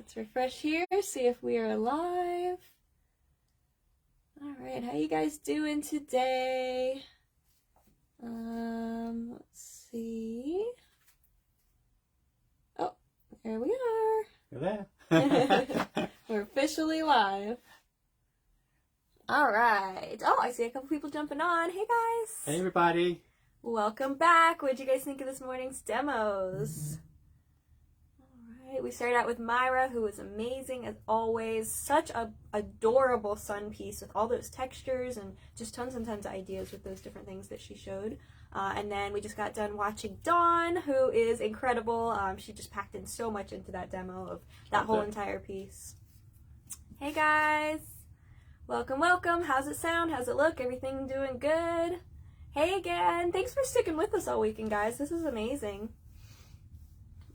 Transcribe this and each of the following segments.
Let's refresh here, see if we are live. All right, how you guys doing today? Let's see. Oh, there we are. You're there. We're officially live. All right. Oh, I see a couple people jumping on. Hey, guys. Hey, everybody. Welcome back. What did you guys think of this morning's demos? All right. We started out with Myra, who was amazing as always. Such a adorable sun piece with all those textures and just tons and tons of ideas with those different things that she showed. And then we just got done watching Dawn, who is incredible. She just packed in so much into that demo of that whole entire piece. Hey, guys. Welcome, welcome. How's it sound? How's it look? Everything doing good? Hey again. Thanks for sticking with us all weekend, guys. This is amazing.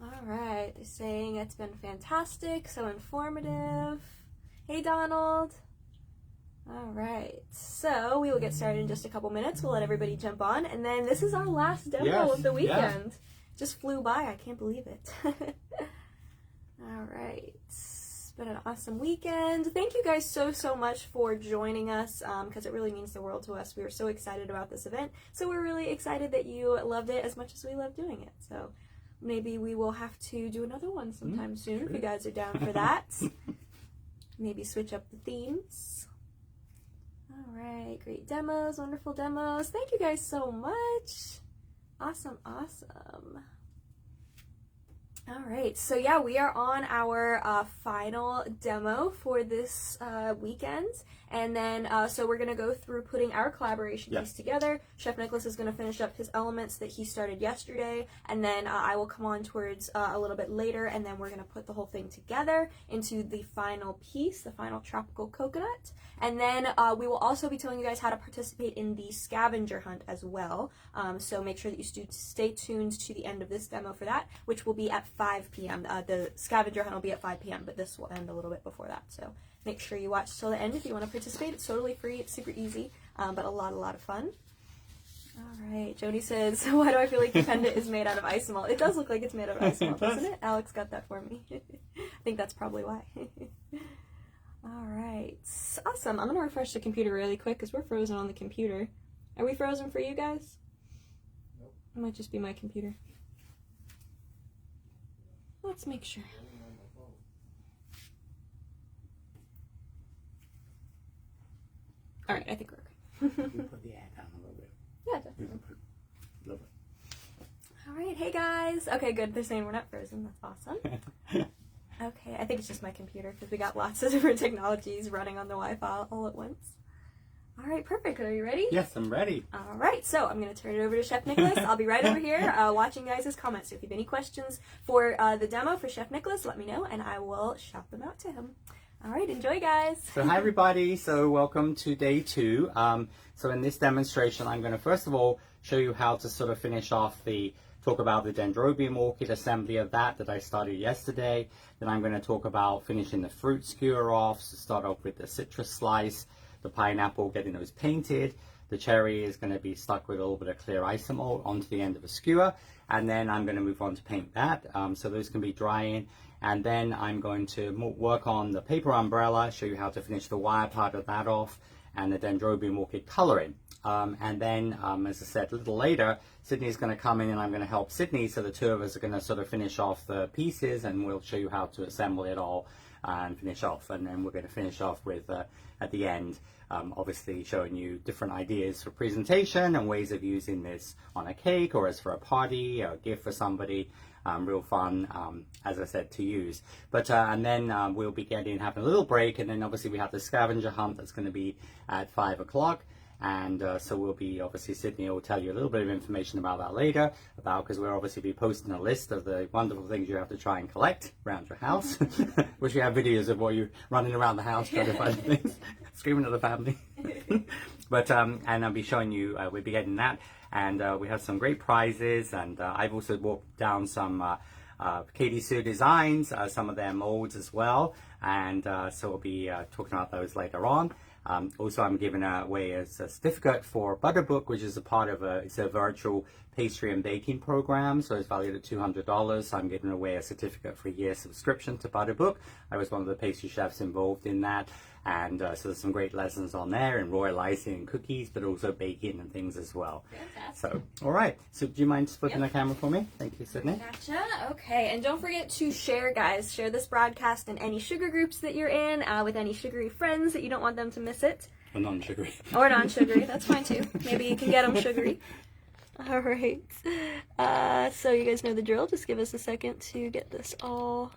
All right. They're saying it's been fantastic, so informative. Hey, Donald. All right. So we will get started in just a couple minutes. We'll let everybody jump on. And then this is our last demo of the weekend. Just flew by. I can't believe it. All right. Been an awesome weekend. Thank you guys so much for joining us because it really means the world to us. We were so excited about this event, so we're really excited that you loved it as much as we love doing it. So maybe we will have to do another one sometime soon if you guys are down for that. Maybe switch up the themes. All right, great demos, wonderful demos. Thank you guys so much. Awesome. All right, so yeah, we are on our final demo for this weekend, and then so we're gonna go through putting our collaboration piece together. Chef Nicholas is gonna finish up his elements that he started yesterday, and then I will come on towards a little bit later, and then we're gonna put the whole thing together into the final piece, the final tropical coconut, and then we will also be telling you guys how to participate in the scavenger hunt as well. So make sure that you stay tuned to the end of this demo for that, which will be at 5 p.m. The scavenger hunt will be at 5 p.m., but this will end a little bit before that. So make sure you watch till the end if you want to participate. It's totally free. It's super easy, but a lot of fun. All right. Jody says, why do I feel like the pendant is made out of ice malt? It does look like it's made out of ice malt, doesn't it? Alex got that for me. I think that's probably why. All right. Awesome. I'm going to refresh the computer really quick because we're frozen on the computer. Are we frozen for you guys? Nope. It might just be my computer. Let's make sure. All right, I think we're okay. You put the air down a little bit. Yeah, definitely. A little bit. All right, hey guys. Okay, good. They're saying we're not frozen. That's awesome. Okay, I think it's just my computer because we got lots of different technologies running on the Wi-Fi all at once. All right, perfect. Are you ready? Yes, I'm ready. All right, so I'm going to turn it over to Chef Nicholas. I'll be right over here watching guys' comments. So if you have any questions for the demo for Chef Nicholas, let me know, and I will shout them out to him. All right, enjoy, guys. So hi, everybody. So welcome to day 2. So in this demonstration, I'm going to first of all show you how to sort of finish off talk about the Dendrobium orchid assembly of that I started yesterday. Then I'm going to talk about finishing the fruit skewer off. So start off with the citrus slice, the pineapple, getting those painted. The cherry is going to be stuck with a little bit of clear isomalt onto the end of a skewer. And then I'm going to move on to paint that. So those can be drying. And then I'm going to work on the paper umbrella, show you how to finish the wire part of that off, and the Dendrobium orchid coloring. And then, as I said, a little later, Sydney's going to come in and I'm going to help Sydney. So the two of us are going to sort of finish off the pieces, and we'll show you how to assemble it all and finish off. And then we're going to finish off with, at the end, obviously showing you different ideas for presentation and ways of using this on a cake or as for a party or a gift for somebody. Real fun, as I said, to use. But and then we'll be having a little break, and then obviously we have the scavenger hunt that's going to be at 5 o'clock. And so we'll be, obviously Sydney will tell you a little bit of information about that later, because we'll obviously be posting a list of the wonderful things you have to try and collect around your house. Which we have videos of what you're running around the house trying to find things, screaming at the family. But and I'll be showing you, we'll be getting that. And we have some great prizes, and I've also walked down some Katie Sue designs, some of their molds as well, and so we'll be talking about those later on. Also, I'm giving away a certificate for Butterbook, which is a part of it's a virtual pastry and baking program, so it's valued at $200. I'm giving away a certificate for a year subscription to Butterbook. I was one of the pastry chefs involved in that, and so there's some great lessons on there in royal icing and cookies, but also baking and things as well. Fantastic. So, all right. So do you mind flipping the camera for me? Thank you, Sydney. Gotcha. Okay, and don't forget to share, guys. Share this broadcast in any sugar groups that you're in, with any sugary friends that you don't want them to miss it. Or non-sugary. Or non-sugary. That's fine too. Maybe you can get them sugary. All right. So you guys know the drill. Just give us a second to get this all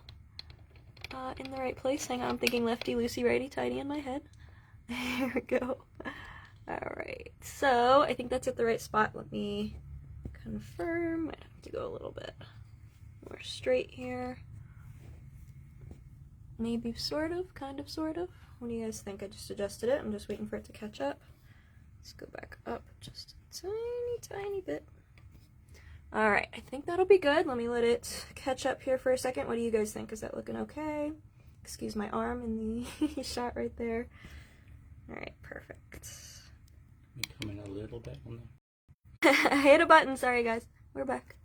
in the right place. Hang on, I'm thinking lefty, loosey, righty, tighty in my head. There we go. All right. So I think that's at the right spot. Let me confirm. I have to go a little bit more straight here. Maybe sort of, kind of, sort of. What do you guys think? I just adjusted it. I'm just waiting for it to catch up. Let's go back up just a tiny bit. All right, I think that'll be good. Let me let it catch up here for a second. What do you guys think? Is that looking okay? Excuse my arm in the shot right there. All right, perfect. You come in a little bit on there. I hit a button. Sorry, guys. We're back.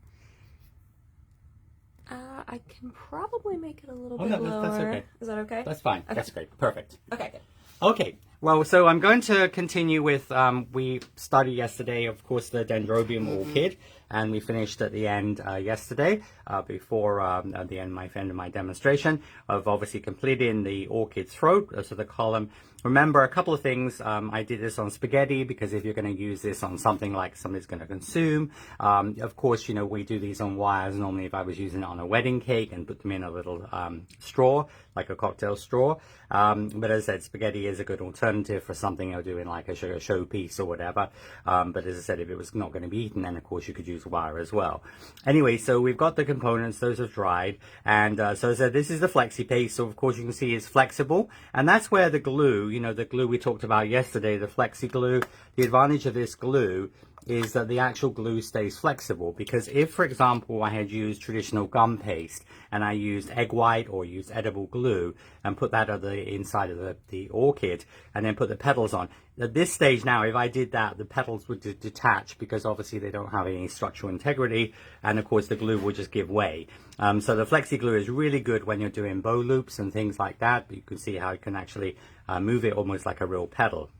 I can probably make it a little bit lower. That's okay. Is that okay? That's fine. Okay. That's great. Perfect. Okay, good. Okay, well, so I'm going to continue with, we started yesterday, of course, the Dendrobium Orchid, and we finished at the end yesterday, before at the end of my demonstration, of obviously completing the orchid throat, so the column. Remember a couple of things. I did this on spaghetti because if you're going to use this on something like somebody's going to consume, of course, you know, we do these on wires normally if I was using it on a wedding cake and put them in a little straw, like a cocktail straw. But as I said, spaghetti is a good alternative for something you're doing like a showpiece or whatever. But as I said, if it was not going to be eaten, then of course you could use wire as well. Anyway, so we've got the components, those have dried. And so as I said, this is the Flexi paste. So of course you can see it's flexible. And that's where the glue, you know, the glue we talked about yesterday, the Flexi Glue, the advantage of this glue is that the actual glue stays flexible, because if, for example, I had used traditional gum paste and I used egg white or used edible glue and put that on the inside of the orchid and then put the petals on, at this stage now, if I did that, the petals would detach because obviously they don't have any structural integrity, and of course the glue would just give way. So the Flexi Glue is really good when you're doing bow loops and things like that. You can see how you can actually move it almost like a real petal.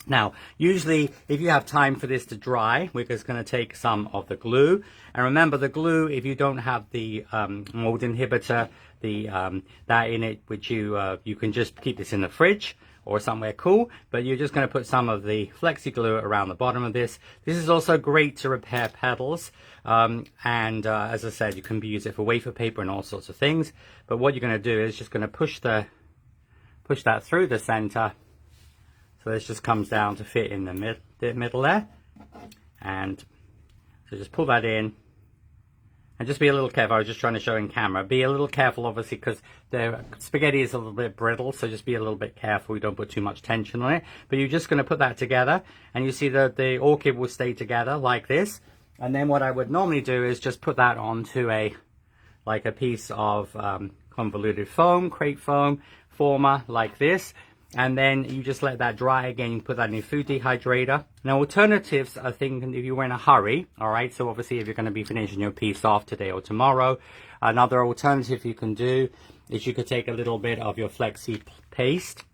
Now, usually, if you have time for this to dry, we're just going to take some of the glue. And remember, the glue, if you don't have the mold inhibitor, that in it, which you can just keep this in the fridge or somewhere cool, but you're just going to put some of the Flexi Glue around the bottom of this. This is also great to repair petals. As I said, you can use it for wafer paper and all sorts of things. But what you're going to do is just going to push that through the center. So this just comes down to fit in the middle there. And so just pull that in. And just be a little careful. I was just trying to show in camera. Be a little careful, obviously, because the spaghetti is a little bit brittle. So just be a little bit careful. You don't put too much tension on it. But you're just going to put that together. And you see that the orchid will stay together like this. And then what I would normally do is just put that onto a piece of convoluted foam, crepe foam, former like this. And then you just let that dry again. You put that in your food dehydrator. Now, alternatives, I think, if you were in a hurry, all right, so obviously if you're going to be finishing your piece off today or tomorrow, another alternative you can do is you could take a little bit of your Flexi paste,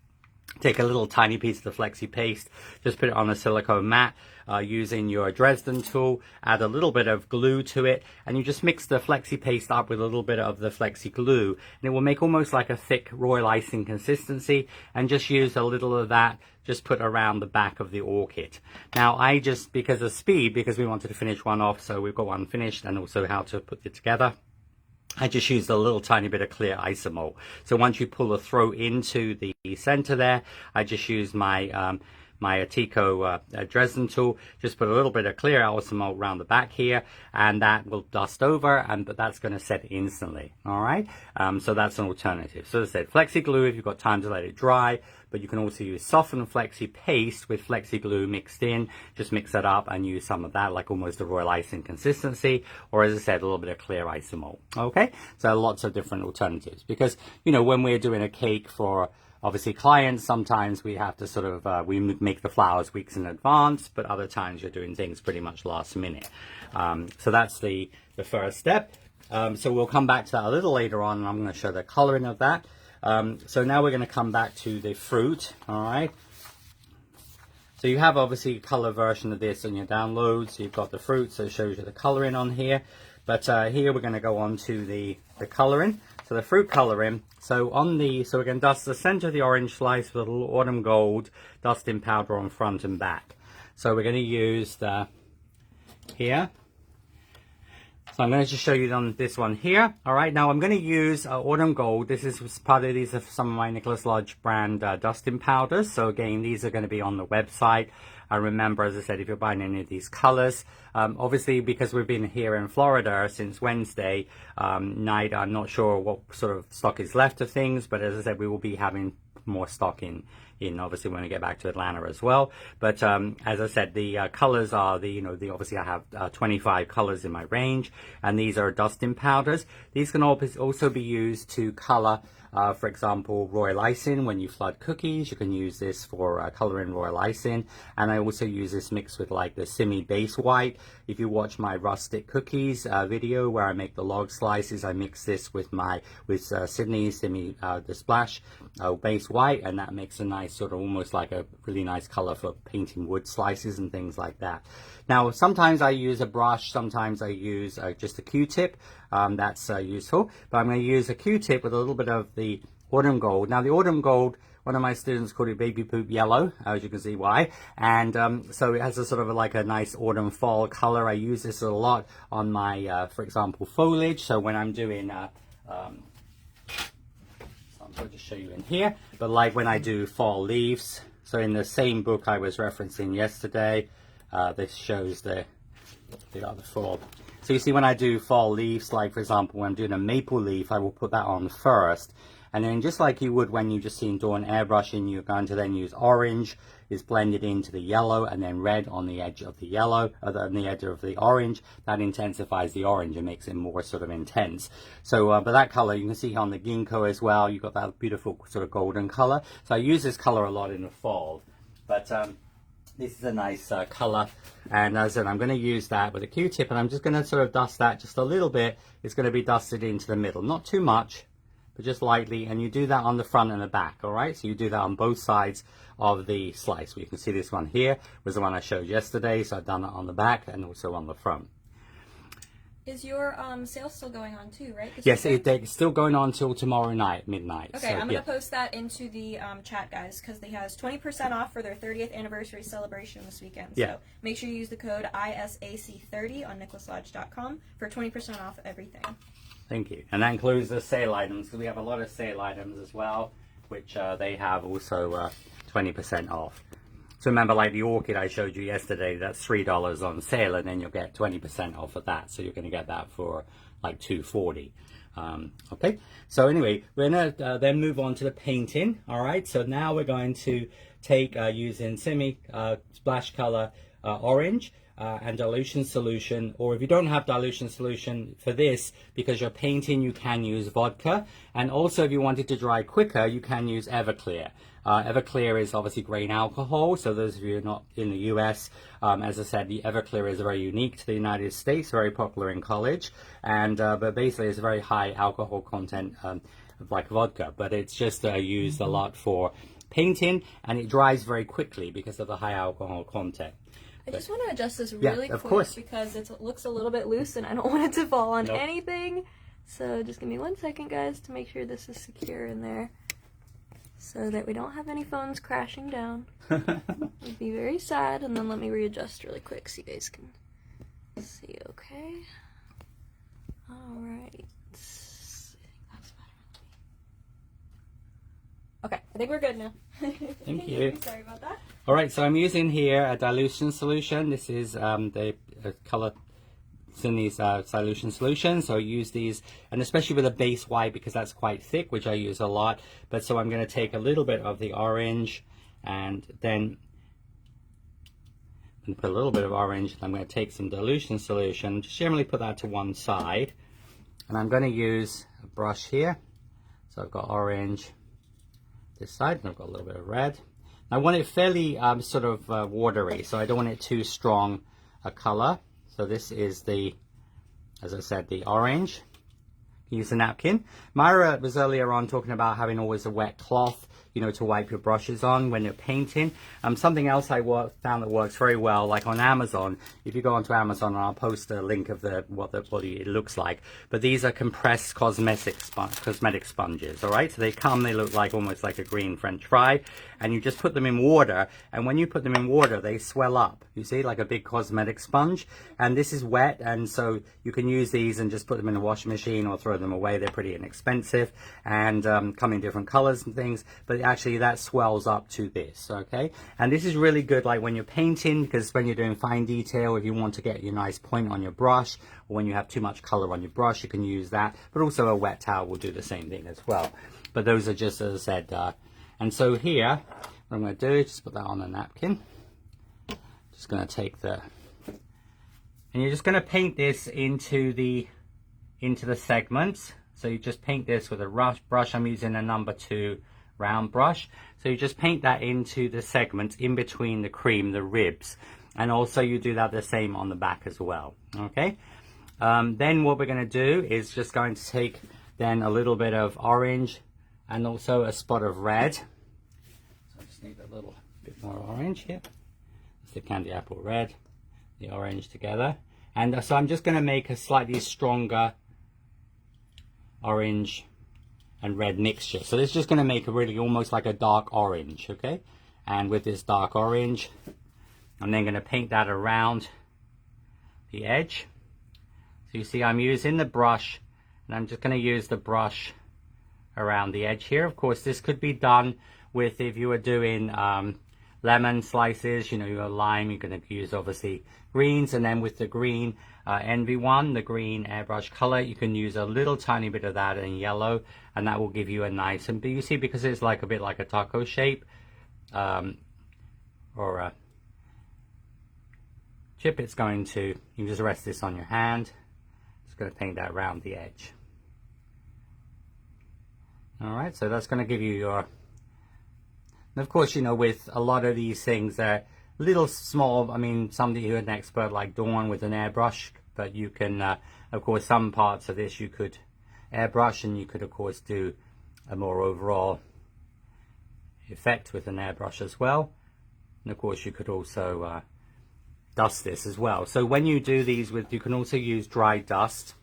take a little tiny piece of the Flexi paste, just put it on a silicone mat using your Dresden tool, add a little bit of glue to it, and you just mix the Flexi paste up with a little bit of the Flexi Glue, and it will make almost like a thick royal icing consistency, and just use a little of that, just put around the back of the orchid. Now, I just, because of speed, because we wanted to finish one off, so we've got one finished, and also how to put it together, I just used a little tiny bit of clear isomalt. So once you pull the throat into the center there, I just used my my Atico Dresden tool, just put a little bit of clear isomalt around the back here, and that will dust over, but that's going to set instantly. All right, so that's an alternative. So as I said, Flexi Glue if you've got time to let it dry, but you can also use softened Flexi paste with Flexi Glue mixed in. Just mix that up and use some of that, like almost a royal icing consistency, or as I said, a little bit of clear isomalt. Okay, so lots of different alternatives, because you know when we're doing a cake for Obviously, clients, sometimes we have to sort of, we make the flowers weeks in advance, but other times you're doing things pretty much last minute. So that's the first step. So we'll come back to that a little later on, and I'm going to show the coloring of that. So now we're going to come back to the fruit, all right? So you have obviously a color version of this in your downloads. So you've got the fruit, so it shows you the coloring on here. But here we're going to go on to the coloring. So the fruit coloring. So we're going to dust the center of the orange slice with a little autumn gold dusting powder on front and back. So we're going to use here. So I'm going to just show you on this one here. All right, now I'm going to use autumn gold. This is these are some of my Nicholas Lodge brand dusting powders. So again, these are going to be on the website. And remember, as I said, if you're buying any of these colors, obviously because we've been here in Florida since Wednesday night, I'm not sure what sort of stock is left of things, but as I said, we will be having more stock in obviously when we get back to Atlanta as well. But as I said, the colors are obviously I have 25 colors in my range, and these are dusting powders. These can also be used to color, for example, royal icing. When you flood cookies, you can use this for coloring royal icing. And I also use this mixed with like the Simi base white. If you watch my rustic cookies video where I make the log slices, I mix this with Sidney Simi the splash base white, and that makes a nice sort of almost like a really nice color for painting wood slices and things like that. Now sometimes I use a brush, sometimes I use just a Q-tip. That's useful, but I'm going to use a Q-tip with a little bit of the autumn gold. Now the autumn gold, one of my students called it baby poop yellow, as you can see why, and so it has a sort of like a nice autumn fall color. I use this a lot on my for example foliage. So when I'm doing I'll just show you in here, but like when I do fall leaves, so in the same book I was referencing yesterday, this shows the other fall. So you see when I do fall leaves, like for example when I'm doing a maple leaf, I will put that on first, and then just like you would when you just seen doing airbrushing, you're going to then use orange is blended into the yellow, and then red on the edge of the yellow, on the edge of the orange. That intensifies the orange and makes it more sort of intense. So but that color you can see on the ginkgo as well, you've got that beautiful sort of golden color. So I use this color a lot in the fall, but this is a nice color, and as I said, I'm going to use that with a Q-tip, and I'm just going to sort of dust that just a little bit. It's going to be dusted into the middle, not too much, but just lightly, and you do that on the front and the back. All right, so you do that on both sides of the slice. You can see this one here was the one I showed yesterday, so I've done it on the back and also on the front. Is your sale still going on too, right? Yes, it's still going on till tomorrow night, midnight. Okay, so, I'm going to post that into the chat, guys, because they has 20% off for their 30th anniversary celebration this weekend. So make sure you use the code ISAC30 on nicholaslodge.com for 20% off everything. Thank you. And that includes the sale items, because we have a lot of sale items as well, which they have also 20% off. So remember, like the orchid I showed you yesterday, that's $3 on sale, and then you'll get 20% off of that. So you're going to get that for like $2.40. Okay. So anyway, we're going to then move on to the painting. All right. So now we're going to take using Simi splash color orange. And dilution solution, or if you don't have dilution solution for this, because you're painting, you can use vodka. And also if you wanted to dry quicker, you can use Everclear. Everclear is obviously grain alcohol, so those of you who are not in the US, as I said, the Everclear is very unique to the United States, very popular in college, and but basically it's a very high alcohol content like vodka, but it's just used a lot for painting, and it dries very quickly because of the high alcohol content. I just want to adjust this really quick because it looks a little bit loose and I don't want it to fall on anything. So just give me 1 second, guys, to make sure this is secure in there so that we don't have any phones crashing down. It'd be very sad. And then let me readjust really quick so you guys can see okay. All right. Okay, I think we're good now. Thank you. Sorry about that. All right, so I'm using here a dilution solution. This is the color Simi's dilution solution. So I use these, and especially with a base white because that's quite thick, which I use a lot. But so I'm going to take a little bit of the orange, and then I'm going to put a little bit of orange. And I'm going to take some dilution solution. Just generally put that to one side, and I'm going to use a brush here. So I've got orange, this side, and I've got a little bit of red. I want it fairly sort of watery, so I don't want it too strong a color. So this is the, as I said, the orange. Use a napkin. Myra was earlier on talking about having always a wet cloth, you know, to wipe your brushes on when you're painting. Something else I found that works very well, like on Amazon. If you go onto Amazon, I'll post a link of what it looks like. But these are compressed cosmetic sponges, all right? So they look like almost like a green French fry, and you just put them in water. And when you put them in water, they swell up. You see, like a big cosmetic sponge. And this is wet, and so you can use these and just put them in a washing machine or throw them away. They're pretty inexpensive and come in different colors and things, but actually that swells up to this, okay? And this is really good like when you're painting, because when you're doing fine detail, if you want to get your nice point on your brush, or when you have too much color on your brush, you can use that. But also a wet towel will do the same thing as well. But those are just, as I said, and so here what I'm going to do is just put that on a napkin. Just going to take and you're just going to paint this into the segments. So you just paint this with a brush. I'm using a number 2 round brush. So you just paint that into the segments in between the cream, the ribs. And also you do that the same on the back as well. Okay. Then what we're going to do is just going to take then a little bit of orange and also a spot of red. So I just need a little bit more orange here. It's the candy apple red, the orange together. And so I'm just going to make a slightly stronger orange and red mixture. So this is just going to make a really almost like a dark orange, okay? And with this dark orange, I'm then going to paint that around the edge. So you see I'm using the brush, and I'm just going to use the brush around the edge here. Of course, this could be done with, if you were doing lemon slices, you know, your lime, you're going to use obviously greens, and then with the green NV1, the green airbrush color, you can use a little tiny bit of that in yellow, and that will give you a nice, and you see, because it's like a bit like a taco shape or a chip, it's going to, you can just rest this on your hand. Just going to paint that around the edge. All right, so that's going to give you your, and of course, you know, with a lot of these things, they're little small. I mean, somebody who's an expert like Dawn with an airbrush, but you can, of course, some parts of this you could airbrush, and you could, of course, do a more overall effect with an airbrush as well. And of course, you could also dust this as well. So when you do these with, you can also use dry dust.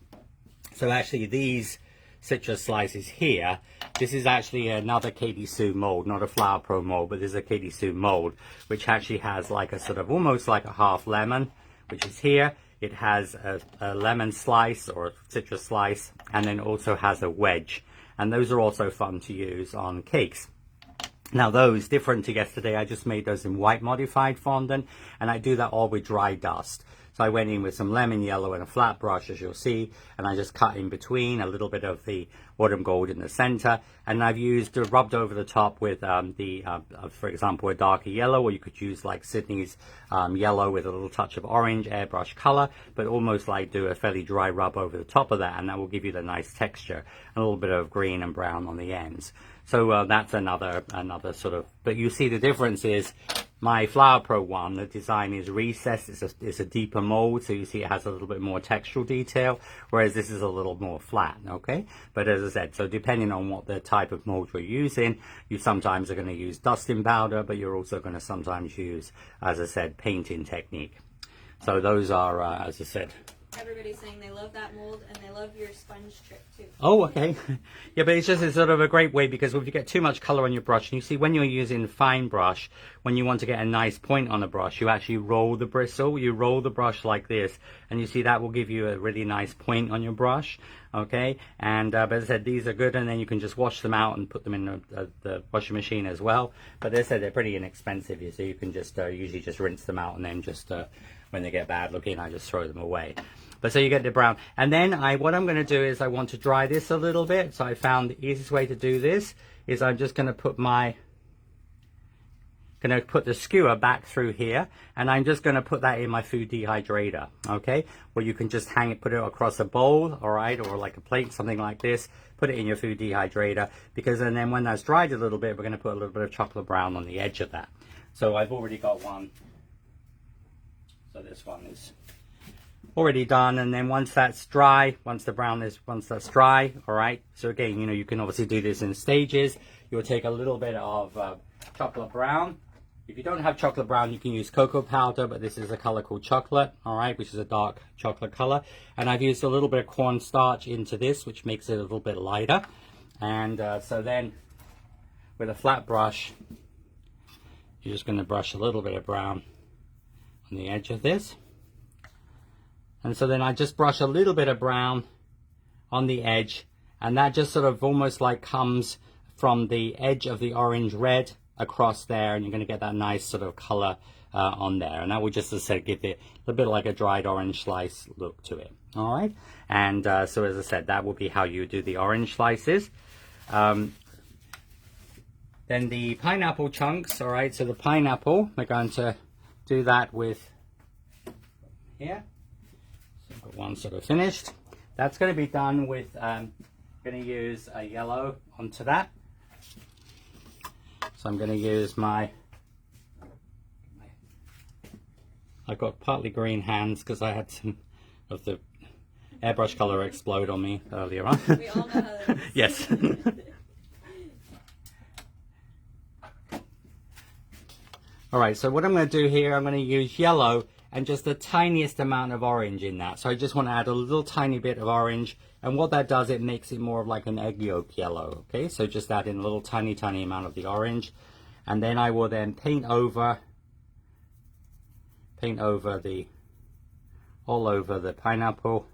So actually, these citrus slices here, this is actually another Katie Sue mold, not a Flower Pro mold, but this is a Katie Sue mold, which actually has like a sort of almost like a half lemon, which is here. It has a lemon slice or a citrus slice, and then also has a wedge. And those are also fun to use on cakes. Now those, different to yesterday, I just made those in white modified fondant, and I do that all with dry dust. So I went in with some lemon yellow and a flat brush, as you'll see, and I just cut in between a little bit of the autumn gold in the center, and I've used, rubbed over the top with for example, a darker yellow, or you could use like Sidney's yellow with a little touch of orange airbrush color, but almost like do a fairly dry rub over the top of that, and that will give you the nice texture, and a little bit of green and brown on the ends. So that's another sort of, but you see the difference is my Flower Pro one, the design is recessed, it's a deeper mold, so you see it has a little bit more textural detail, whereas this is a little more flat, okay? But as I said, so depending on what the type of mold you're using, you sometimes are going to use dusting powder, but you're also going to sometimes use, as I said, painting technique. So those are, as I said, everybody's saying they love that mold, and they love your sponge trick too. Oh, okay. Yeah, but it's just a sort of a great way, because if you get too much color on your brush, and you see when you're using fine brush, when you want to get a nice point on the brush, you actually roll the bristle, you roll the brush like this, and you see that will give you a really nice point on your brush, okay? And but as I said, these are good, and then you can just wash them out and put them in the washing machine as well. But as I said, they're pretty inexpensive, so you can just usually just rinse them out, and then just when they get bad looking, I just throw them away. But so you get the brown, and then what I'm going to do is I want to dry this a little bit. So I found the easiest way to do this is I'm just going to put going to put the skewer back through here, and I'm just going to put that in my food dehydrator, okay? Or you can just hang it, put it across a bowl, all right, or like a plate, something like this. Put it in your food dehydrator, because and then when that's dried a little bit, we're going to put a little bit of chocolate brown on the edge of that. So I've already got one. So this one is already done, and then once that's dry, once that's dry, all right. So again, you know, you can obviously do this in stages. You'll take a little bit of chocolate brown. If you don't have chocolate brown, you can use cocoa powder, but this is a color called chocolate, all right, which is a dark chocolate color. And I've used a little bit of cornstarch into this, which makes it a little bit lighter. And so then with a flat brush, you're just going to brush a little bit of brown on the edge of this. And so then I just brush a little bit of brown on the edge, and that just sort of almost like comes from the edge of the orange red across there, and you're going to get that nice sort of color on there, and that will just, as I said, give it a bit like a dried orange slice look to it. All right, and so as I said, that will be how you do the orange slices. Then the pineapple chunks, all right, so the pineapple, we're going to do that with here. So I've got one sort of finished. That's going to be done with, going to use a yellow onto that. So I'm going to use I've got partly green hands because I had some of the airbrush color explode on me earlier on. We all know how that is. Yes. All right, so what I'm going to do here, I'm going to use yellow and just the tiniest amount of orange in that. So I just want to add a little tiny bit of orange, and what that does, it makes it more of like an egg yolk yellow. Okay, so just add in a little tiny amount of the orange, and then I will then paint over all over the pineapple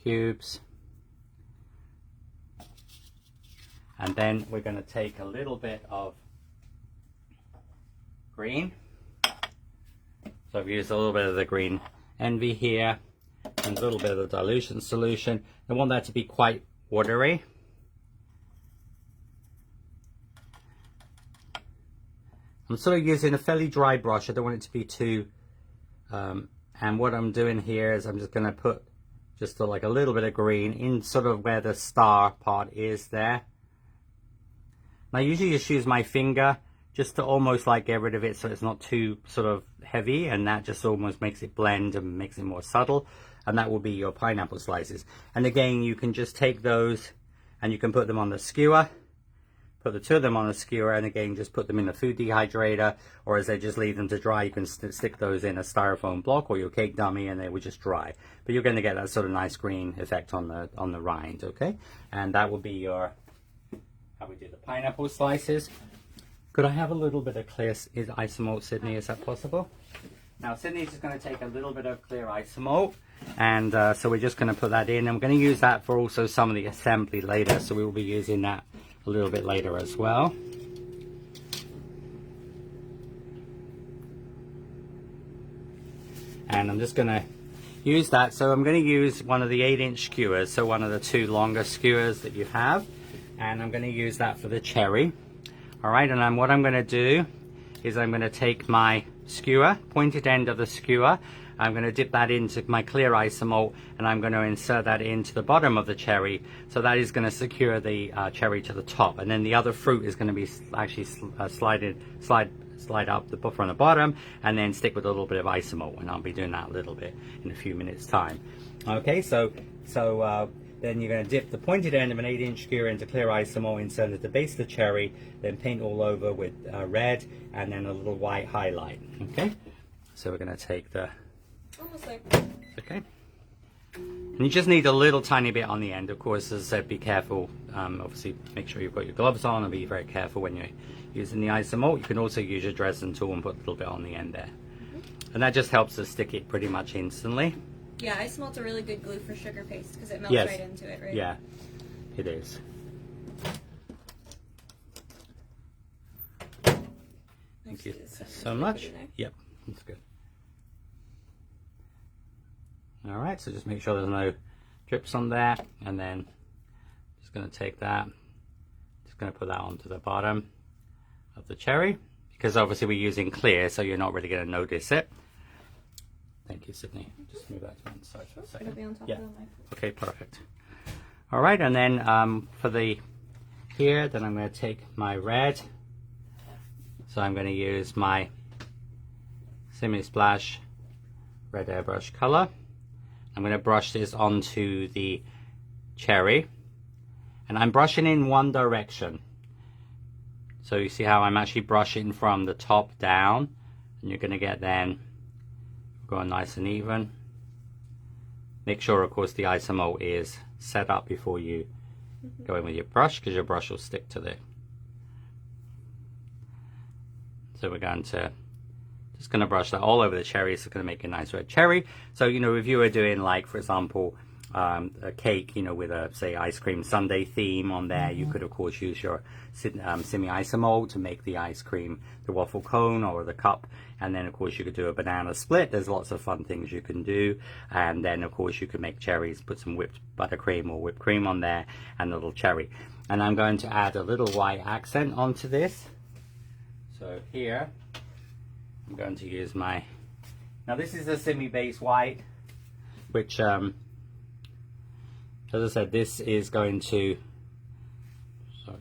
cubes. And then we're going to take a little bit of green. So I've used a little bit of the green envy here and a little bit of the dilution solution. I want that to be quite watery. I'm sort of using a fairly dry brush. I don't want it to be too, and what I'm doing here is I'm just going to put just like a little bit of green in sort of where the star part is there. And I usually just use my finger just to almost like get rid of it so it's not too sort of heavy, and that just almost makes it blend and makes it more subtle. And that will be your pineapple slices. And again, you can just take those and you can put them on the skewer, put the two of them on the skewer, and again just put them in the food dehydrator, or as they just leave them to dry, you can stick those in a styrofoam block or your cake dummy and they will just dry. But you're going to get that sort of nice green effect on the rind, okay? And that will be your how we do the pineapple slices. Could I have a little bit of clear isomalt, Sydney? Is that possible? Now Sydney's just going to take a little bit of clear isomalt, and so we're just going to put that in, and we're going to use that for also some of the assembly later, so we will be using that a little bit later as well. And I'm just going to use that, so I'm going to use one of the 8-inch skewers, so one of the two longer skewers that you have, and I'm going to use that for the cherry. Alright, and what I'm going to do is I'm going to take my skewer, pointed end of the skewer, I'm going to dip that into my clear isomalt, and I'm going to insert that into the bottom of the cherry, so that is going to secure the cherry to the top, and then the other fruit is going to be actually slide up from the bottom, and then stick with a little bit of isomalt, and I'll be doing that a little bit in a few minutes time. Okay, so then you're going to dip the pointed end of an 8-inch skewer into clear isomalt, insert at the base of the cherry, then paint all over with red, and then a little white highlight. Okay, so we're going to take the... Almost there. Okay. And you just need a little tiny bit on the end. Of course, as I said, be careful. Obviously, make sure you've got your gloves on and be very careful when you're using the isomalt. You can also use your Dresden tool and put a little bit on the end there. And that just helps us stick it pretty much instantly. Yeah, isomalt's a really good glue for sugar paste because it melts right into it, right? Yeah, it is. Thank you so much. Yep, that's good. All right, so just make sure there's no drips on there, and then just going to take that, just going to put that onto the bottom of the cherry. because obviously we're using clear, so you're not really going to notice it. Thank you, Sydney. Just move that to one side for a second. It'll be on top Yeah. of the mic. Okay, perfect. All right, and then for the here, then I'm going to take my red. So I'm going to use my Simi Splash red airbrush color. I'm going to brush this onto the cherry, and I'm brushing in one direction. So you see how I'm actually brushing from the top down, and you're going to get then going nice and even. Make sure, of course, the isomold is set up before you go in with your brush, because your brush will stick to the. So we're going to just going to brush that all over the cherry. It's going to make a nice red cherry. So, you know, if you were doing, like, for example, a cake, you know, with a, say, ice cream sundae theme on there, you could, of course, use your Simi isomold to make the ice cream, the waffle cone or the cup. And then, of course, you could do a banana split. There's lots of fun things you can do. And then, of course, you could make cherries, put some whipped buttercream or whipped cream on there, and a little cherry. And I'm going to add a little white accent onto this. So here, I'm going to use my, now this is a Simi base white, which, as I said, this is going to, so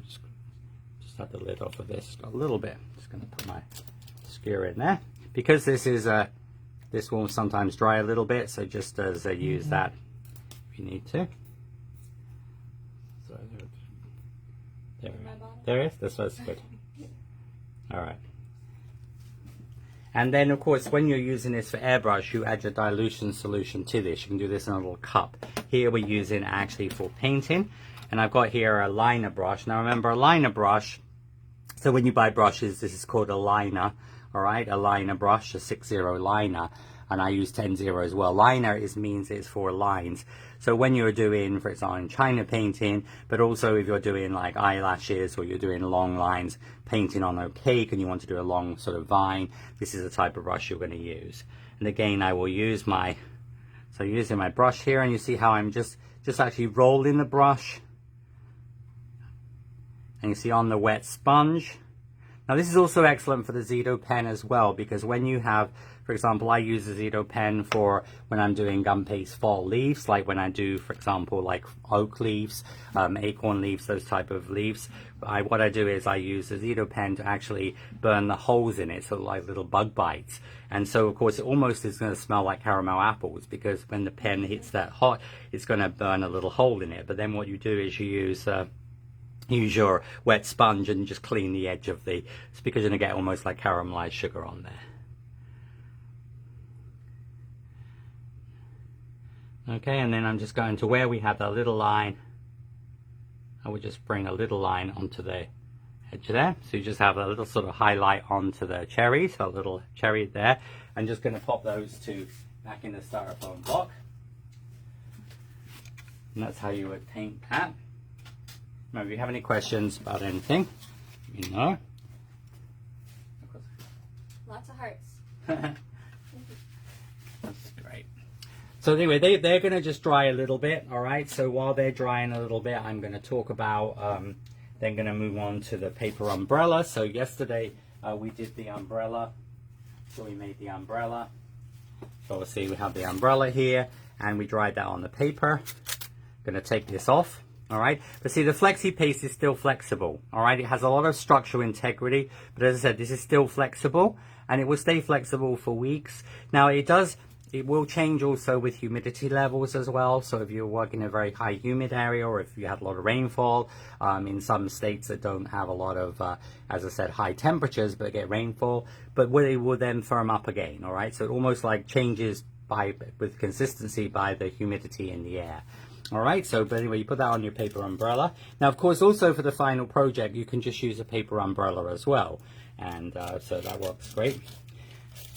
just have the lid off of this, got a little bit, just going to put my skewer in there. Because this is this will sometimes dry a little bit, so just as I use that if you need to. So there it is, this was good. All right. And then, of course, when you're using this for airbrush, you add your dilution solution to this. You can do this in a little cup. Here we're using actually for painting. And I've got here a liner brush. Now remember, a liner brush, so when you buy brushes, this is called a liner. All right, a liner brush, a 6-0 liner. And I use 10-0 as well. Liner means it's for lines. So when you're doing, for example, China painting, but also if you're doing like eyelashes or you're doing long lines, painting on a cake and you want to do a long sort of vine, this is the type of brush you're going to use. And again, I will use my, so using my brush here, and you see how I'm just actually rolling the brush. And you see on the wet sponge. Now this is also excellent for the Zito pen as well, because when you have, for example, I use the Zito pen for when I'm doing gum paste fall leaves, like when I do, for example, like oak leaves, acorn leaves, those type of leaves. What I do is I use the Zito pen to actually burn the holes in it, so like little bug bites. And so, of course, it almost is going to smell like caramel apples, because when the pen hits that hot, it's going to burn a little hole in it. But then what you do is you use your wet sponge and just clean the edge of the, it's because you're going to get almost like caramelized sugar on there. Okay, and then I'm just going to where we have that little line, I would just bring a little line onto the edge there. So you just have a little sort of highlight onto the cherry, so a little cherry there. I'm just going to pop those two back in the styrofoam block. And that's how you would paint that. Now, if you have any questions about anything, you know. Lots of hearts. That's great. So anyway, they're going to just dry a little bit, all right? So while they're drying a little bit, I'm going to talk about, then going to move on to the paper umbrella. So yesterday we did the umbrella. So we made the umbrella. So obviously we have the umbrella here, and we dried that on the paper. Going to take this off. All right, but see, the Flexi paste is still flexible. All right, it has a lot of structural integrity, but as I said, this is still flexible, and it will stay flexible for weeks. Now, it will change also with humidity levels as well. So if you're working in a very high humid area, or if you had a lot of rainfall, in some states that don't have a lot of, as I said, high temperatures, but get rainfall, but it will then firm up again. All right, so it almost like changes with consistency by the humidity in the air. All right, so but anyway, you put that on your paper umbrella. Now, of course, also for the final project, you can just use a paper umbrella as well. And so that works great.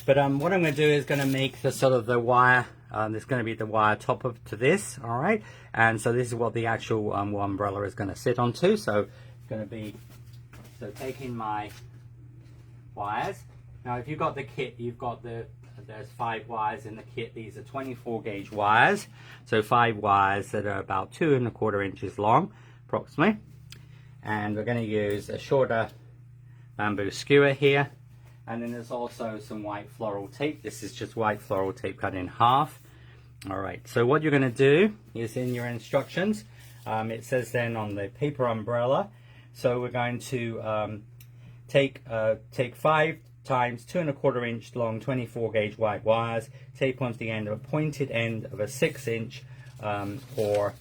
But what I'm going to do is going to make the sort of the wire, there's going to be the wire top up to this, all right? And so this is what the actual umbrella is going to sit onto. So it's going to be, so taking my wires. Now, if you've got the kit, you've got there's 5 wires in the kit. These are 24 gauge wires. So 5 wires that are about 2 1/4 inches long, approximately. And we're going to use a shorter bamboo skewer here. And then there's also some white floral tape. This is just white floral tape cut in half. All right, so what you're going to do is in your instructions, it says then on the paper umbrella, so we're going to take 5 times 2 1/4 inch long 24 gauge white wires, tape onto the end of a pointed end of a 6 inch or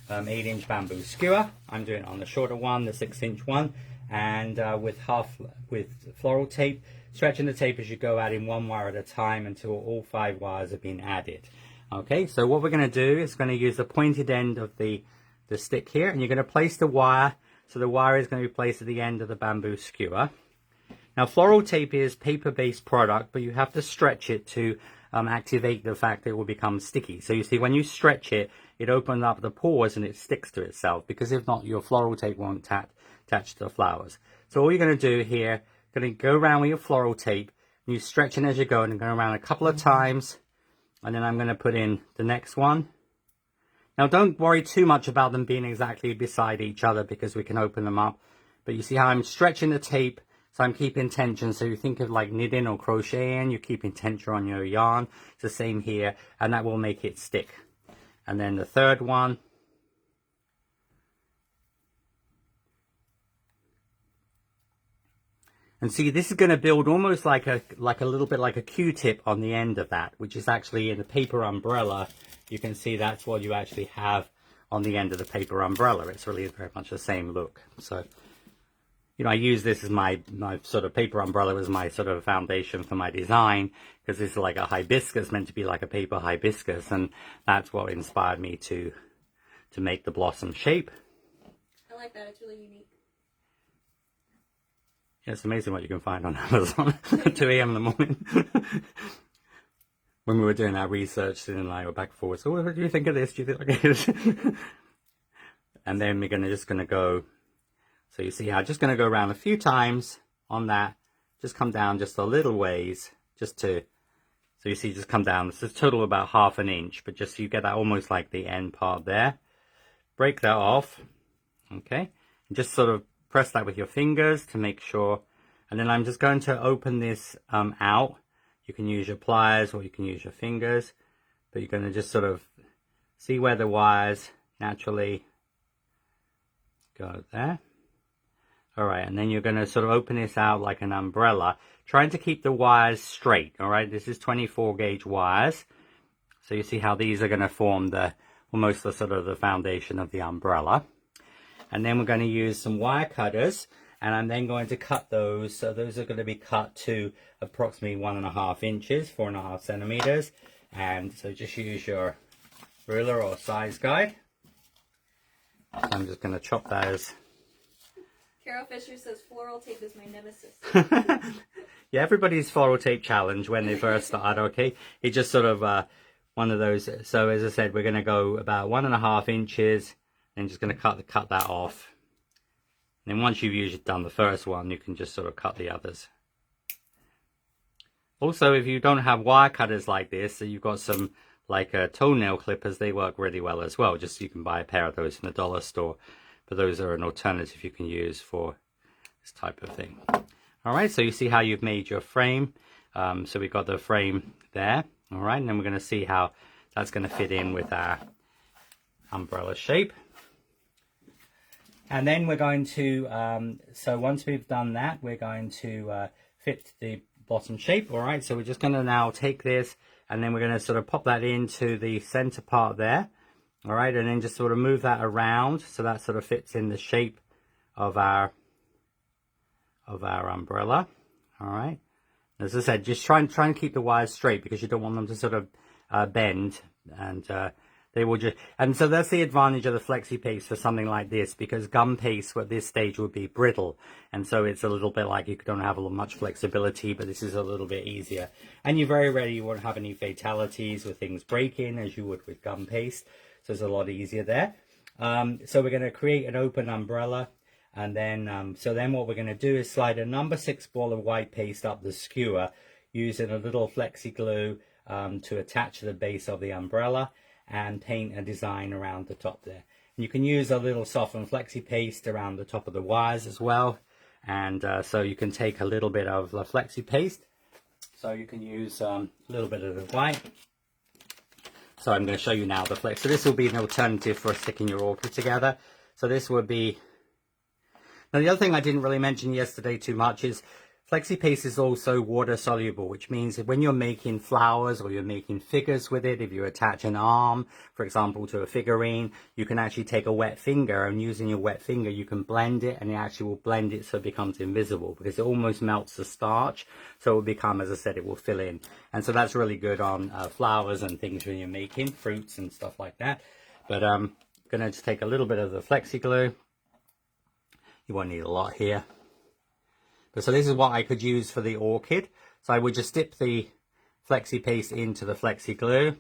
8 inch bamboo skewer. I'm doing it on the shorter one, the 6 inch one, and with floral tape, stretching the tape as you go, adding 1 wire at a time until all 5 wires have been added. Okay, so what we're going to do is going to use the pointed end of the stick here, and you're going to place the wire, so the wire is going to be placed at the end of the bamboo skewer. Now, floral tape is paper-based product, but you have to stretch it to activate the fact that it will become sticky. So you see, when you stretch it, it opens up the pores and it sticks to itself, because if not, your floral tape won't attach to the flowers. So all you're going to do here, going to go around with your floral tape, and you stretch it as you go, and go around a couple of times, and then I'm going to put in the next one. Now, don't worry too much about them being exactly beside each other, because we can open them up. But you see how I'm stretching the tape, so I'm keeping tension. So you think of like knitting or crocheting, you're keeping tension on your yarn. It's the same here, and that will make it stick. And then the third one. And see, this is going to build almost like a little bit like a Q-tip on the end of that, which is actually in the paper umbrella. You can see that's what you actually have on the end of the paper umbrella. It's really very much the same look. So, you know, I use this as my sort of paper umbrella as my sort of foundation for my design, because this is like a hibiscus, meant to be like a paper hibiscus, and that's what inspired me to make the blossom shape. I like that. It's really unique. Yeah, it's amazing what you can find on Amazon at 2 a.m. in the morning. When we were doing our research, Sidney and I were back and forth. So what do you think of this? Do you think like this? And then we're just gonna go. So you see, I'm just gonna go around a few times on that. Just come down just a little ways, so you see, just come down. This is total about 1/2 inch, but just so you get that almost like the end part there. Break that off, okay, and just sort of press that with your fingers to make sure. And then I'm just going to open this out. You can use your pliers or you can use your fingers, but you're going to just sort of see where the wires naturally go there. All right, and then you're going to sort of open this out like an umbrella, trying to keep the wires straight. All right, this is 24 gauge wires, so you see how these are going to form almost the sort of the foundation of the umbrella. And then we're going to use some wire cutters, and I'm then going to cut those. So those are going to be cut to approximately 1.5 inches, 4.5 centimeters. And so just use your ruler or size guide. So I'm just going to chop those. Carol Fisher says floral tape is my nemesis. Yeah, everybody's floral tape challenge when they first start, okay? It's just sort of one of those. So as I said, we're going to go about 1.5 inches. And just going to cut that off. And then once you've usually done the first one, you can just sort of cut the others. Also, if you don't have wire cutters like this, so you've got some like toenail clippers, they work really well as well. Just you can buy a pair of those in the dollar store, but those are an alternative you can use for this type of thing. All right, so you see how you've made your frame. So we've got the frame there. All right, and then we're going to see how that's going to fit in with our umbrella shape. And then we're going to, so once we've done that, we're going to fit the bottom shape. All right, so we're just going to now take this, and then we're going to sort of pop that into the center part there. All right, and then just sort of move that around so that sort of fits in the shape of our umbrella. All right, as I said, just try and keep the wires straight, because you don't want them to sort of bend, and they will just, and so that's the advantage of the flexi paste for something like this, because gum paste at this stage would be brittle, and so it's a little bit like you don't have much flexibility, but this is a little bit easier. And you very rarely won't have any fatalities with things breaking as you would with gum paste, so it's a lot easier there. So we're going to create an open umbrella, and then so then what we're going to do is slide a number 6 ball of white paste up the skewer using a little flexi glue to attach to the base of the umbrella, and paint a design around the top there. And you can use a little softened flexi paste around the top of the wires as well. And so you can take a little bit of the Flexi paste. So you can use a little bit of the white. So I'm going to show you now the Flex. So this will be an alternative for sticking your orchid together. So this would be... Now the other thing I didn't really mention yesterday too much is Flexi paste is also water soluble, which means that when you're making flowers or you're making figures with it, if you attach an arm, for example, to a figurine, you can actually take a wet finger, and using your wet finger, you can blend it, and it actually will blend it so it becomes invisible, because it almost melts the starch. So it will become, as I said, it will fill in. And so that's really good on flowers and things when you're making fruits and stuff like that. But I'm going to just take a little bit of the Flexi Glue. You won't need a lot here. But so this is what I could use for the orchid. So I would just dip the Flexi paste into the Flexi Glue.